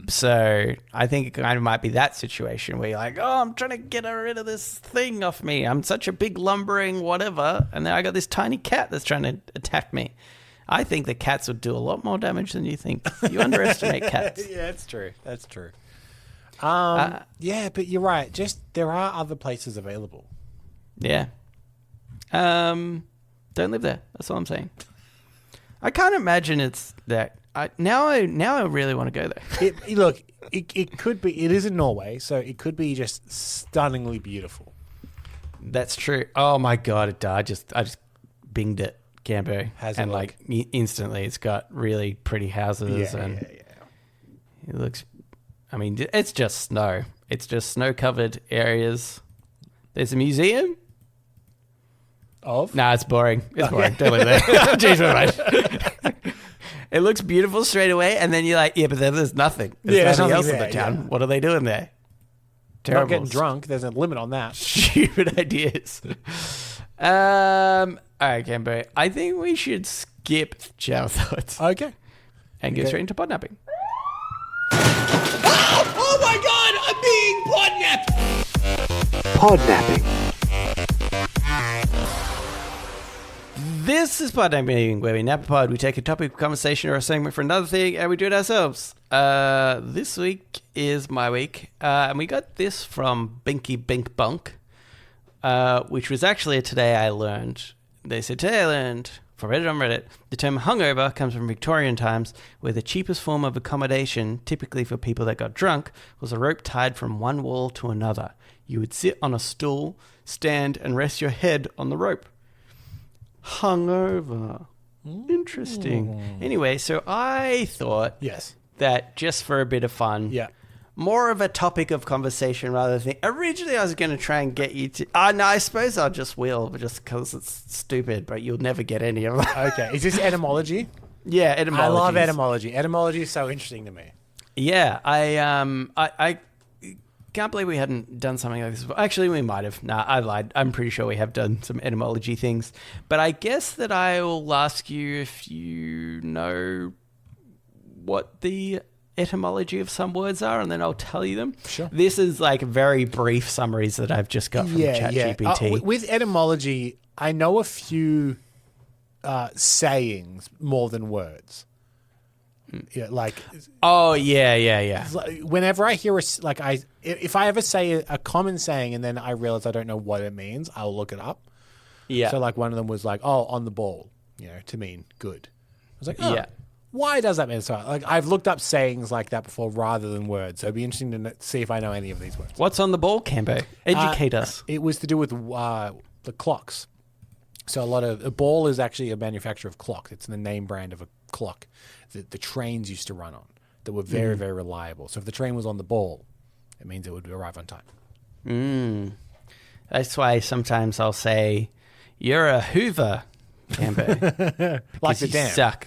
So I think it kind of might be that situation where you're like, oh, I'm trying to get rid of this thing off me. I'm such a big lumbering whatever. And then I got this tiny cat that's trying to attack me. I think the cats would do a lot more damage than you think. You underestimate cats. Yeah, that's true. That's true. Yeah, but you're right. Just there are other places available. Yeah. Don't live there. That's all I'm saying. I can't imagine it's that. Now I really want to go there. It could be. It is in Norway, so it could be just stunningly beautiful. That's true. Oh my god, it does. I just binged it. Cambo, and like instantly it's got really pretty houses it looks, I mean, it's just snow. It's just snow-covered areas. There's a museum. Nah, it's boring. It's boring. Don't live there. Jeez, my mind. It looks beautiful straight away, and then you're like, yeah, but then there's nothing. There's nothing else in the town. Yeah. What are they doing there? Terrible. Not getting drunk. There's a limit on that. Stupid ideas. All right, Cambo. I think we should skip channel thoughts. Okay. And go straight into podnapping. Oh my god, I'm being podnapped! Podnapping. This is Podnapping, where we nap a pod. We take a topic of conversation or a segment for another thing, and we do it ourselves. This week is my week, and we got this from Binky Bink Bunk, which was actually a Today I Learned. They said, today I learned, for Reddit on Reddit, the term hungover comes from Victorian times, where the cheapest form of accommodation, typically for people that got drunk, was a rope tied from one wall to another. You would sit on a stool, stand, and rest your head on the rope. Hungover. Interesting. Anyway, so I thought that just for a bit of fun, more of a topic of conversation rather than originally I was going to try and get you to no, I suppose I'll just wheel just because it's stupid, but you'll never get any of that. Okay, is this etymology? Yeah, etymology. I love etymology. Etymology is so interesting to me. Yeah, I can't believe we hadn't done something like this before. Actually, we might have. Nah, I lied. I'm pretty sure we have done some etymology things. But I guess that I will ask you if you know what the etymology of some words are, and then I'll tell you them. Sure. This is like very brief summaries that I've just got from ChatGPT. With etymology, I know a few sayings more than words. Yeah, like. Oh yeah. Whenever I hear if I ever say a common saying and then I realize I don't know what it means, I'll look it up. Yeah. So like one of them was like, "Oh, on the ball," to mean good. I was like, "Oh, Why does that mean so? Like, I've looked up sayings like that before rather than words. So it'd be interesting to see if I know any of these words. What's on the ball, Cambo? Educate us. It was to do with the clocks. So a ball is actually a manufacturer of clock. It's the name brand of a clock that the trains used to run on that were very, very reliable. So if the train was on the ball, it means it would arrive on time. That's why sometimes I'll say, "You're a Hoover, Cambo." Like the you dam. suck.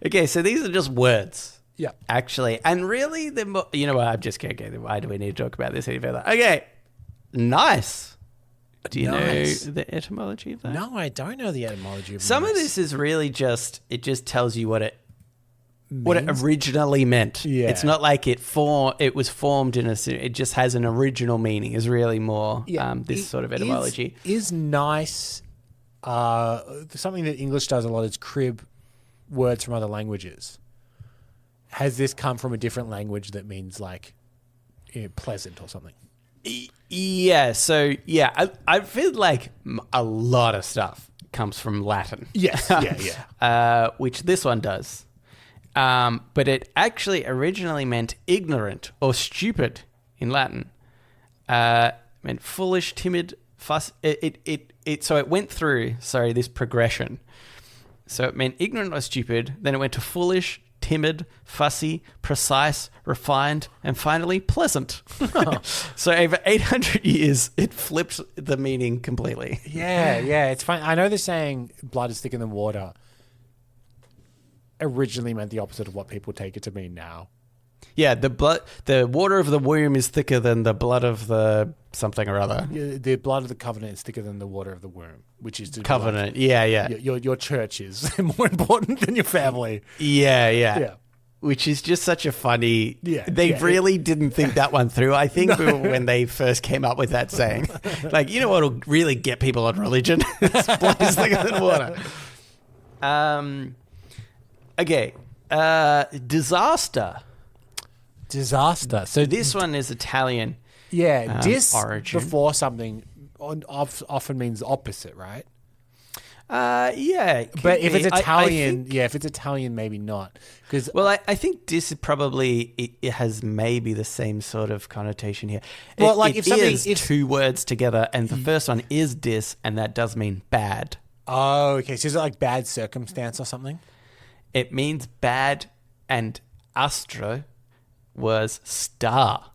Okay, so these are just words. Yeah. Actually, and really, you know what? I'm just kidding. Why do we need to talk about this any further? Okay, nice. Do you Nice. know the etymology of that? No, I don't know the etymology of Some of nice. this is really it just tells you what it originally meant. Yeah. It's not like it was formed it just has an original meaning. Is really more this sort of etymology. Is nice something that English does a lot is crib words from other languages. Has this come from a different language that means like pleasant or something? Yeah, so I feel like a lot of stuff comes from Latin. Yes, yeah. Which this one does. But it actually originally meant ignorant or stupid in Latin. Meant foolish, timid, fuss. So it went through, this progression. So it meant ignorant or stupid, then it went to foolish, timid, fussy, precise, refined, and finally pleasant. So over 800 years, it flipped the meaning completely. Yeah, it's fine. I know the saying blood is thicker than water originally meant the opposite of what people take it to mean now. Yeah, the water of the womb is thicker than the blood of the something or other. The blood of the covenant is thicker than the water of the womb, which is Covenant. Yeah. Your church is more important than your family. Yeah. Which is just such a funny... They really didn't think that one through, I think, when they first came up with that saying. Like, you know what will really get people on religion? Blood is thicker than water. Okay. Disaster. So This one is Italian. Yeah, origin. before something often means opposite, right? Yeah. But if it's Italian, I think, if it's Italian, maybe not. Because I think dis is probably it has maybe the same sort of connotation here. Well, like if something is two words together, and the first one is dis, and that does mean bad. Oh, okay. So is it like bad circumstance or something? It means bad, and astro was star.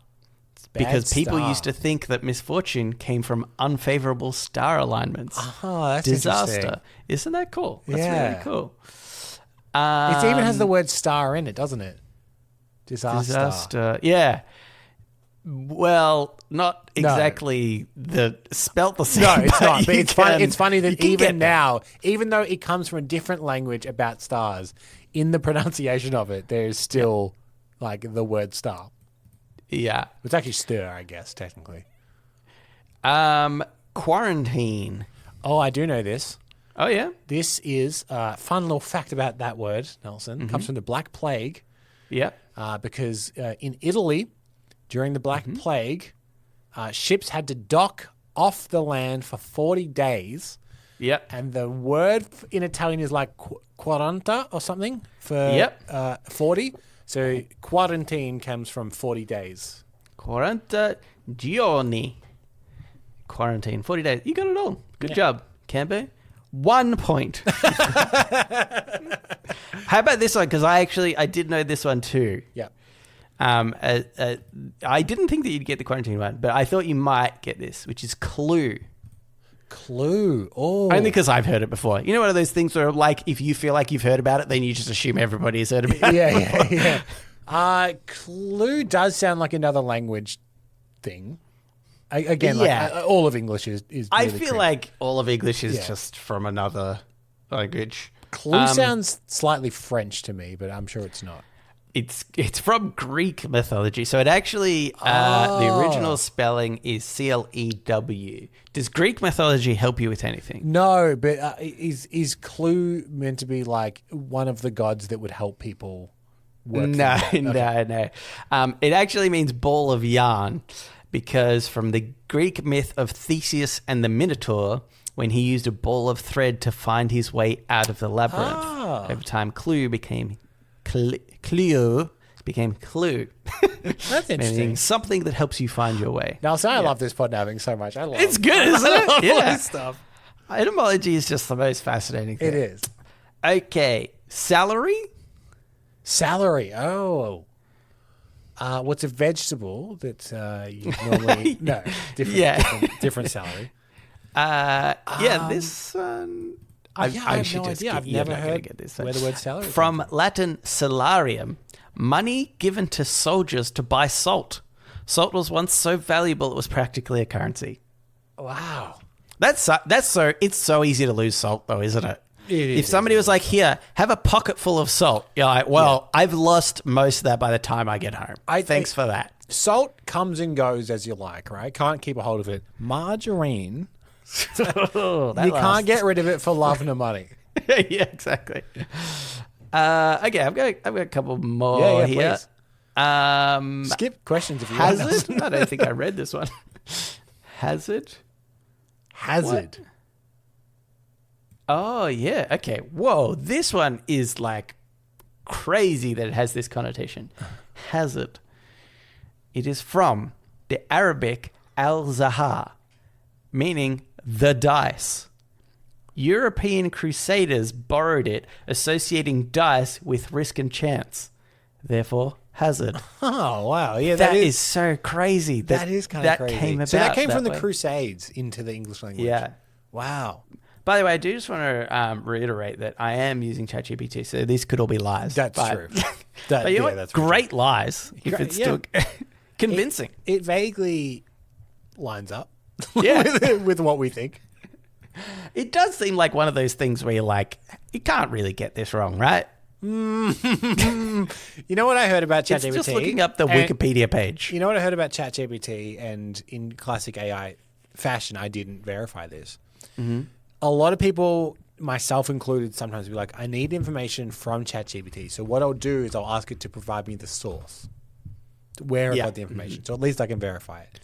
Because people used to think that misfortune came from unfavorable star alignments. Oh, that's disaster. interesting. Isn't that cool? That's really cool. It even has the word star in it, doesn't it? Disaster. Yeah. Well, not exactly spelt the same. No, it's not. But it's funny that even now, even though it comes from a different language about stars, in the pronunciation of it, there's still like the word star. Yeah. It's actually stir, I guess, technically. Quarantine. Oh, I do know this. Oh, yeah? This is a fun little fact about that word, Nelson. It comes from the Black Plague. Yeah. Because in Italy, during the Black Plague, ships had to dock off the land for 40 days. Yep. And the word in Italian is like quaranta or something for 40. So quarantine comes from 40 days. 40 giorni. Quarantine, 40 days. You got it all. Good job, Campo. 1 point. How about this one? Because I did know this one too. Yeah. I didn't think that you'd get the quarantine one, but I thought you might get this, which is clue. Clue. Oh. Only because I've heard it before. You know, one of those things where, like, if you feel like you've heard about it, then you just assume everybody has heard about it. Yeah. Clue does sound like another language thing. Again, all of English is really I feel cryptic. like all of English is just from another language. Clue sounds slightly French to me, but I'm sure it's not. It's from Greek mythology, so it actually the original spelling is CLEW. Does Greek mythology help you with anything? No, but is Clue meant to be like one of the gods that would help people work? No. It actually means ball of yarn, because from the Greek myth of Theseus and the Minotaur, when he used a ball of thread to find his way out of the labyrinth. Ah. Over time, Clue became Clue. That's interesting. Meaning something that helps you find your way. Now, I love this podnapping so much. I love It's good, isn't it? all Yeah. this stuff. Etymology is just the most fascinating thing. It is. Okay. Salary? Salary. Oh. What's a vegetable that you normally... No, different salary. This one... I have should no just idea. I've you're never not gonna heard get this. where the word salary From Latin salarium, money given to soldiers to buy salt. Salt was once so valuable it was practically a currency. Wow. It's so easy to lose salt though, isn't it? If somebody was like, here, have a pocket full of salt, you're like, well, I've lost most of that by the time I get home. Thanks for that. Salt comes and goes as you like, right? Can't keep a hold of it. Margarine, you can't get rid of it for love nor money. Yeah, exactly. Okay, I've got a couple more here. Please. Skip questions if you want. Hazard? I don't think I read this one. Hazard? Hazard. What? Oh, yeah. Okay. Whoa. This one is like crazy that it has this connotation. Hazard. It is from the Arabic al-Zahar, meaning the dice. European crusaders borrowed it, associating dice with risk and chance. Therefore, hazard. Oh, wow. Yeah, that is so crazy. That is kind of crazy. Came about so that came from the way. Crusades into the English language. Yeah. Wow. By the way, I do just want to reiterate that I am using ChatGPT, so these could all be lies. That's true. But you know what? That's Great lies, if it's still convincing. It vaguely lines up Yeah. with what we think. It does seem like one of those things where you're like, you can't really get this wrong, right? You know what I heard about ChatGPT? It's just looking up the Wikipedia page. You know what I heard about ChatGPT, and in classic AI fashion, I didn't verify this. Mm-hmm. A lot of people, myself included, sometimes be like, I need information from ChatGPT. So what I'll do is I'll ask it to provide me the source, where I got the information. So at least I can verify it.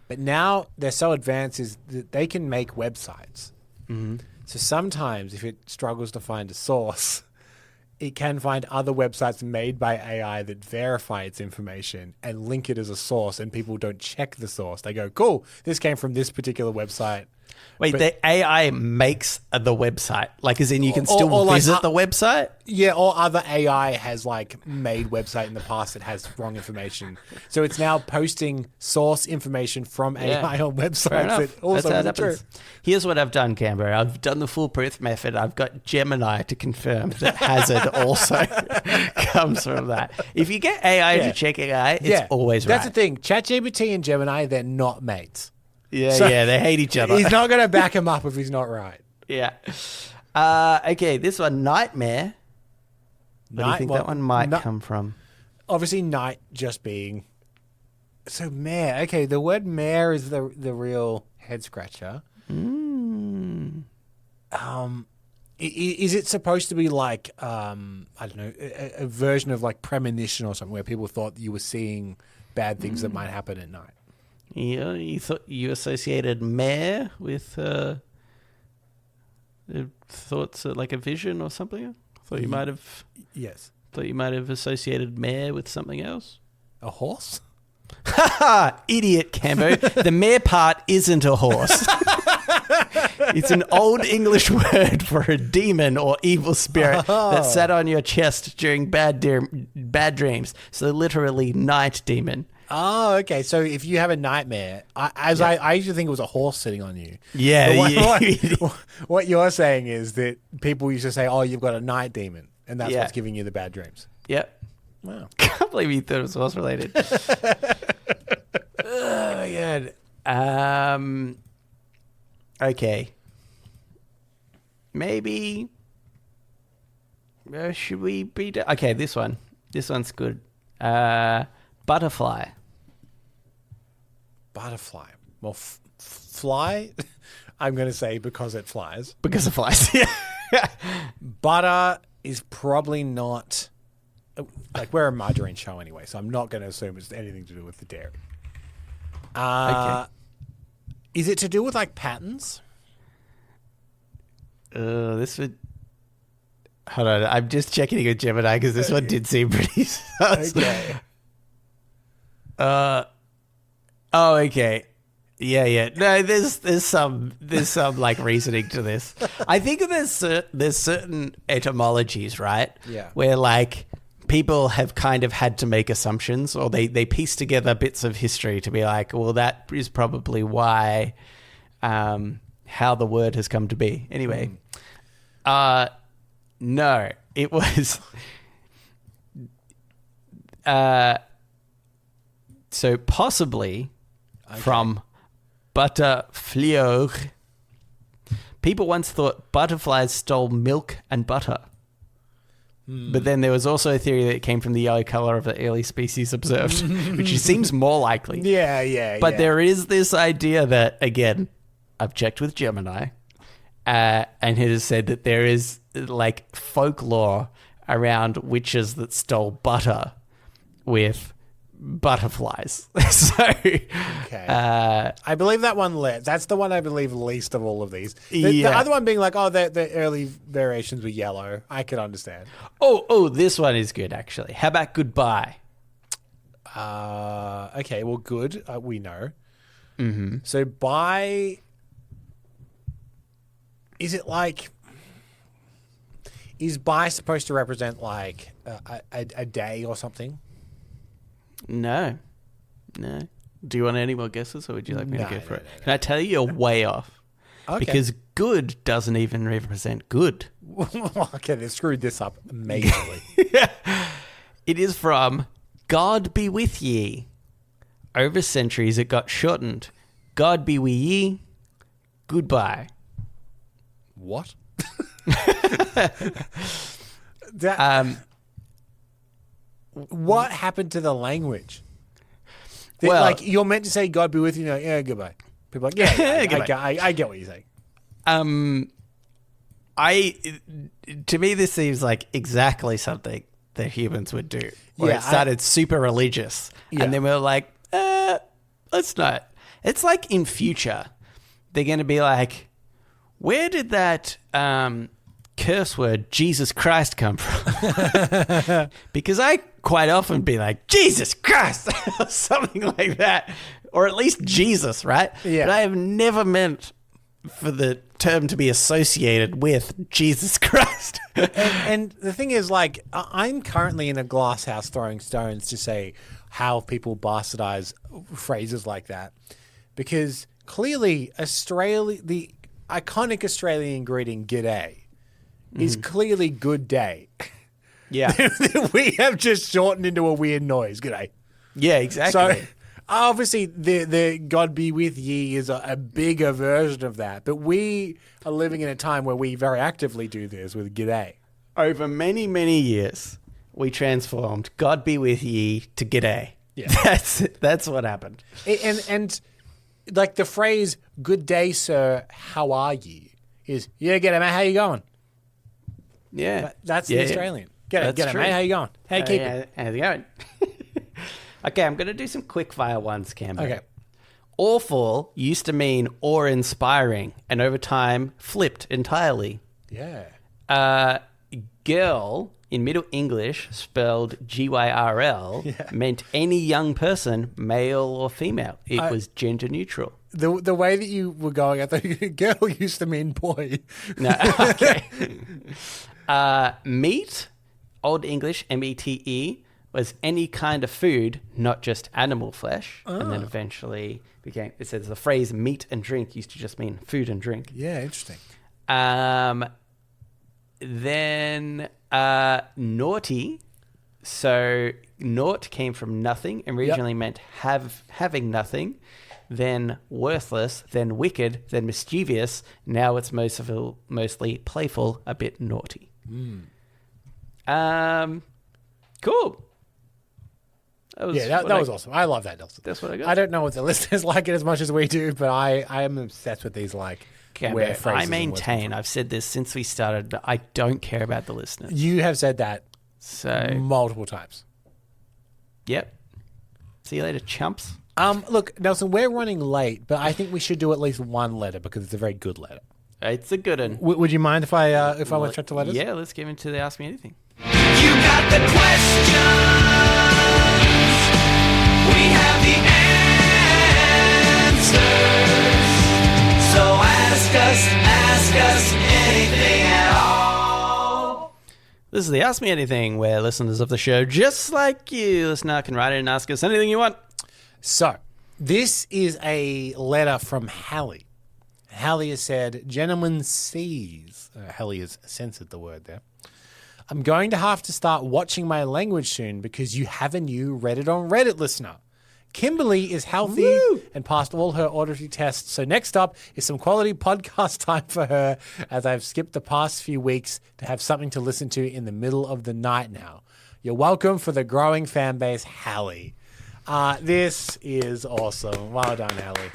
But now they're so advanced is that they can make websites. So sometimes if it struggles to find a source, it can find other websites made by AI that verify its information and link it as a source, and people don't check the source. They go, cool, this came from this particular website. Wait, the AI makes the website? Like, as in you can still visit the website? Yeah, or other AI has like made website in the past that has wrong information. So it's now posting source information from AI on websites that also isn't true. Here's what I've done, Canberra. I've done the foolproof method. I've got Gemini to confirm that hazard also comes from that. If you get AI to check AI, it's always right. That's the thing. ChatGPT and Gemini, they're not mates. Yeah, they hate each other. He's not going to back him up if he's not right. Yeah. Okay, this one, nightmare. Where do you think that one might come from? Obviously, night just being... So, mare. Okay, the word mare is the real head scratcher. Is it supposed to be like, I don't know, a version of like premonition or something where people thought you were seeing bad things that might happen at night? Yeah, you thought you associated mare with thoughts like a vision or something? Thought you might have. Yes. Thought you might have associated mare with something else. A horse? Ha! Idiot, Cambo. The mare part isn't a horse. It's an old English word for a demon or evil spirit that sat on your chest during bad dreams. So literally night demon. Oh, okay. So if you have a nightmare, I used to think it was a horse sitting on you. Yeah. What you're saying is that people used to say, "Oh, you've got a night demon," and that's what's giving you the bad dreams. Yep. Wow. Can't believe you thought it was horse related. Oh my god. Okay. Maybe. Should we be? Okay, this one. This one's good. Butterfly. Butterfly. Well, fly. I'm going to say because it flies. Because it flies. Yeah. Butter is probably not. Like, we're a margarine show anyway, so I'm not going to assume it's anything to do with the dairy. Okay. Is it to do with like patterns? This would... Hold on, I'm just checking with Gemini because this one did seem pretty sus. Okay. Oh, okay. Yeah. No, there's some like reasoning to this. I think there's certain etymologies, right? Yeah. Where like people have kind of had to make assumptions, or they piece together bits of history to be like, well, that is probably why, how the word has come to be. Anyway, no, it was. So possibly from butterfleur. People once thought butterflies stole milk and butter. But then there was also a theory that it came from the yellow color of the early species observed, which seems more likely. Yeah. But there is this idea that, again, I've checked with Gemini, and it has said that there is like folklore around witches that stole butter with butterflies. So, Okay. I believe that one that's the one I believe least of all of these. The Yeah. other one being like, oh, the early variations were yellow. I can understand. Oh, this one is good, actually. How about goodbye? Okay, well, good. We know. Mm-hmm. So bye, is it like, is bye supposed to represent like a day or something? No. Do you want any more guesses, or would you like me to go for it? No. Can I tell you you're way off? Okay. Because good doesn't even represent good. Okay, they've screwed this up majorly. It is from God be with ye. Over centuries it got shortened. God be with ye. Goodbye. What? What happened to the language? Well- like you're meant to say "God be with you." Yeah, goodbye. People are like, yeah, Goodbye. I get what you're saying. To me, this seems like exactly something that humans would do. Where Yeah, it started super religious, Yeah. and then we were like, let's not. It's like in future, they're going to be like, where did that curse word Jesus Christ come from? Because I quite often be like, Jesus Christ, or something like that, or at least Jesus, right? Yeah. But I have never meant for the term to be associated with Jesus Christ. And the thing is, like, I'm currently in a glass house throwing stones to say how people bastardize phrases like that, because clearly the iconic Australian greeting "G'day" is clearly "Good day." Yeah. We have just shortened into a weird noise. "G'day." Yeah, exactly. So obviously the God be with ye is a bigger version of that, but we are living in a time where we very actively do this with "G'day." Over many, many years, we transformed God be with ye to g'day. Yeah. That's what happened. And like the phrase "Good day, sir, how are ye?" is "Yeah, g'day, mate, how you going?" Yeah. That's Yeah, the yeah. Australian. That's G'day, true. mate, how you going? How you keeping? How's it going? Okay, I'm going to do some quick fire ones, Cambo. Okay. Awful used to mean awe-inspiring, and over time flipped entirely. Yeah. Girl in Middle English, spelled G-Y-R-L, meant any young person, male or female. It was gender neutral. The way that you were going, I thought girl used to mean boy. No, okay. Meat, Old English, M-E-T-E, was any kind of food, not just animal flesh. And then eventually became, it says the phrase meat and drink used to just mean food and drink. Yeah, interesting. Then naughty. So naught came from nothing and originally meant having nothing. Then worthless, then wicked, then mischievous. Now it's mostly playful, a bit naughty. Cool. That was awesome. I love that, Nelson. That's what I got. I don't know what the listeners like it as much as we do, but I am obsessed with these where phrases I and maintain, words I've said this since we started, but I don't care about the listeners. you have said that So, multiple times. yep. See you later, chumps. Look, Nelson, we're running late, but I think we should do at least one letter because it's a very good letter. It's a good one. Would you mind if I went straight to letters? Yeah, let's get into the Ask Me Anything. You got the questions. We have the answers. So ask us anything at all. This is the Ask Me Anything, where listeners of the show, just like you, listener, can write in and ask us anything you want. So, this is a letter from Hallie. Hallie has said, Gentleman C's. Hallie has censored the word there. I'm going to have to start watching my language soon because you have a new Reddit on Reddit listener. Kimberly is healthy and passed all her auditory tests. So next up is some quality podcast time for her, as I've skipped the past few weeks to have something to listen to in the middle of the night now. You're welcome for the growing fan base, Hallie. This is awesome. Well done, Hallie.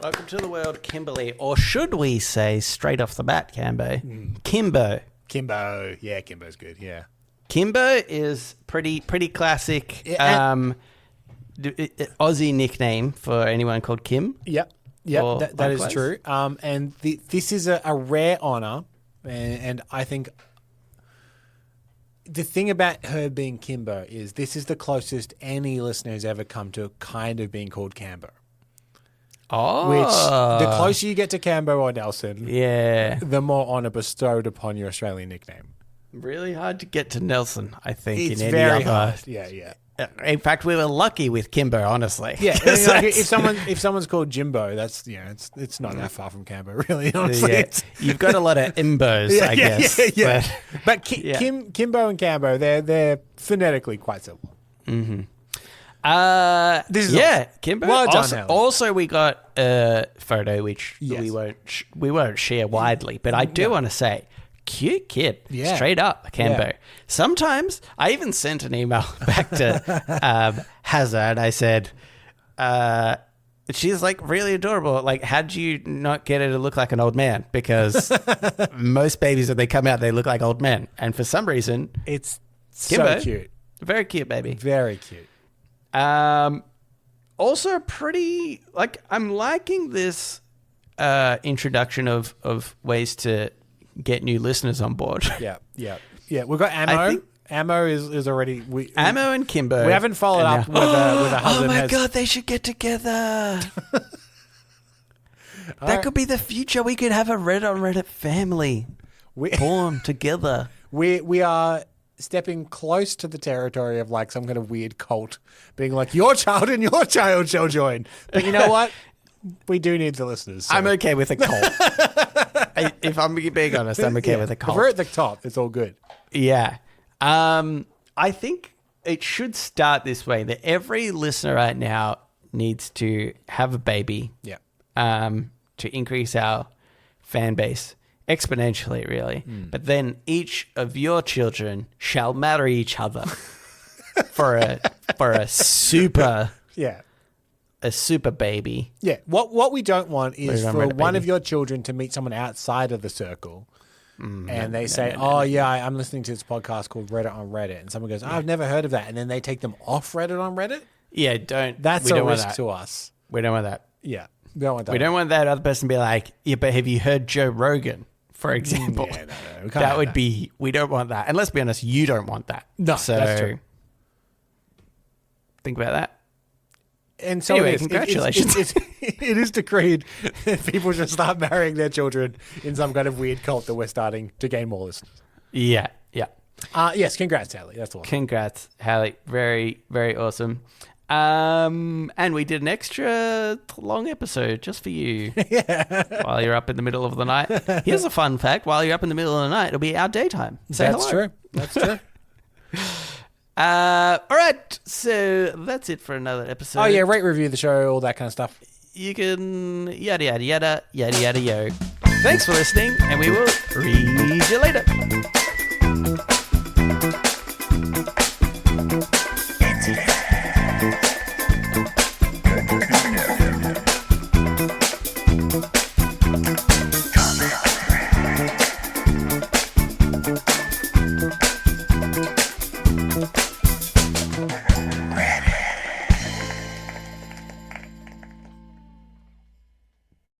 Welcome to the world, Kimberly. Or should we say, straight off the bat, Kimbo. Kimbo. Yeah, Kimbo's good. Yeah. Kimbo is pretty classic Aussie nickname for anyone called Kim. Yep, Or that is likewise. true. And this is a rare honor, and I think the thing about her being Kimbo is this is the closest any listener has ever come to kind of being called Cambo. Oh. Which, the closer you get to Cambo or Nelson, Yeah. the more honor bestowed upon your Australian nickname. Really hard to get to Nelson, I think, It's in any very other. hard. Yeah. In fact, we were lucky with Kimbo, honestly. Yeah, 'Cause like, that's- if someone's called Jimbo, that's it's not that far from Cambo, really. Honestly, yeah, It's- you've got a lot of imbos, I guess. Yeah. But- But Yeah. Kimbo and Cambo, they're phonetically quite similar. This is Kimbo. Well done, also, Hallie. also, we got a photo which Yes. we won't share widely, but I do want to say, cute kid, Yeah. straight up, Cambo. Yeah. Sometimes I even sent an email back to Hazard. I said, she's like really adorable. Like, how'd you not get her to look like an old man? Because most babies, when they come out, they look like old men, and for some reason, It's Kimbo, so cute, very cute baby. very cute. Also pretty, like, I'm liking this introduction of ways to get new listeners on board. Yeah. We've got Ammo. I think- Ammo is already Ammo and Kimbo. We haven't followed And up now- with a Oh husband. my god, they should get together. That could be the future. We could have a Reddit on Reddit family born together. We are stepping close to the territory of like some kind of weird cult, being like your child and your child shall join. But you know what? We do need the listeners. So. I'm okay with a cult. If I'm being honest, I'm okay with a If cult. we're at the top, it's all good. Yeah. I think it should start this way, that every listener right now needs to have a baby Yeah. to increase our fan base exponentially, really. But then each of your children shall marry each other for a super Yeah. baby. Yeah. What we don't want is Reddit on for Reddit, one baby. of your children to meet someone outside of the circle. And they say, I'm listening to this podcast called Reddit on Reddit. And someone goes, I've never heard of that. And then they take them off Reddit on Reddit. Yeah, That's we don't a want risk that. to us. We don't want that. Yeah. We don't want that. We don't want that other person to be like, yeah, but have you heard Joe Rogan, for example? Yeah, no. We can't That have would be, we don't want that. And let's be honest, you don't want that. No, so that's true. Think about that. And so Anyway, it is. congratulations. It is decreed that people should start marrying their children in some kind of weird cult that we're starting to gain more listeners. Yeah. Yes, congrats, Hallie. That's the one. Congrats, Hallie. Very, very awesome. And we did an extra long episode just for you. While you're up in the middle of the night. Here's a fun fact. While you're up in the middle of the night, it'll be our daytime. Say That's hello. true. That's true. All right. So that's it for another episode. Oh, yeah, rate, review the show, all that kind of stuff. You can yada, yada, yada, yada, yada, yo. Thanks for listening, and we will read you later.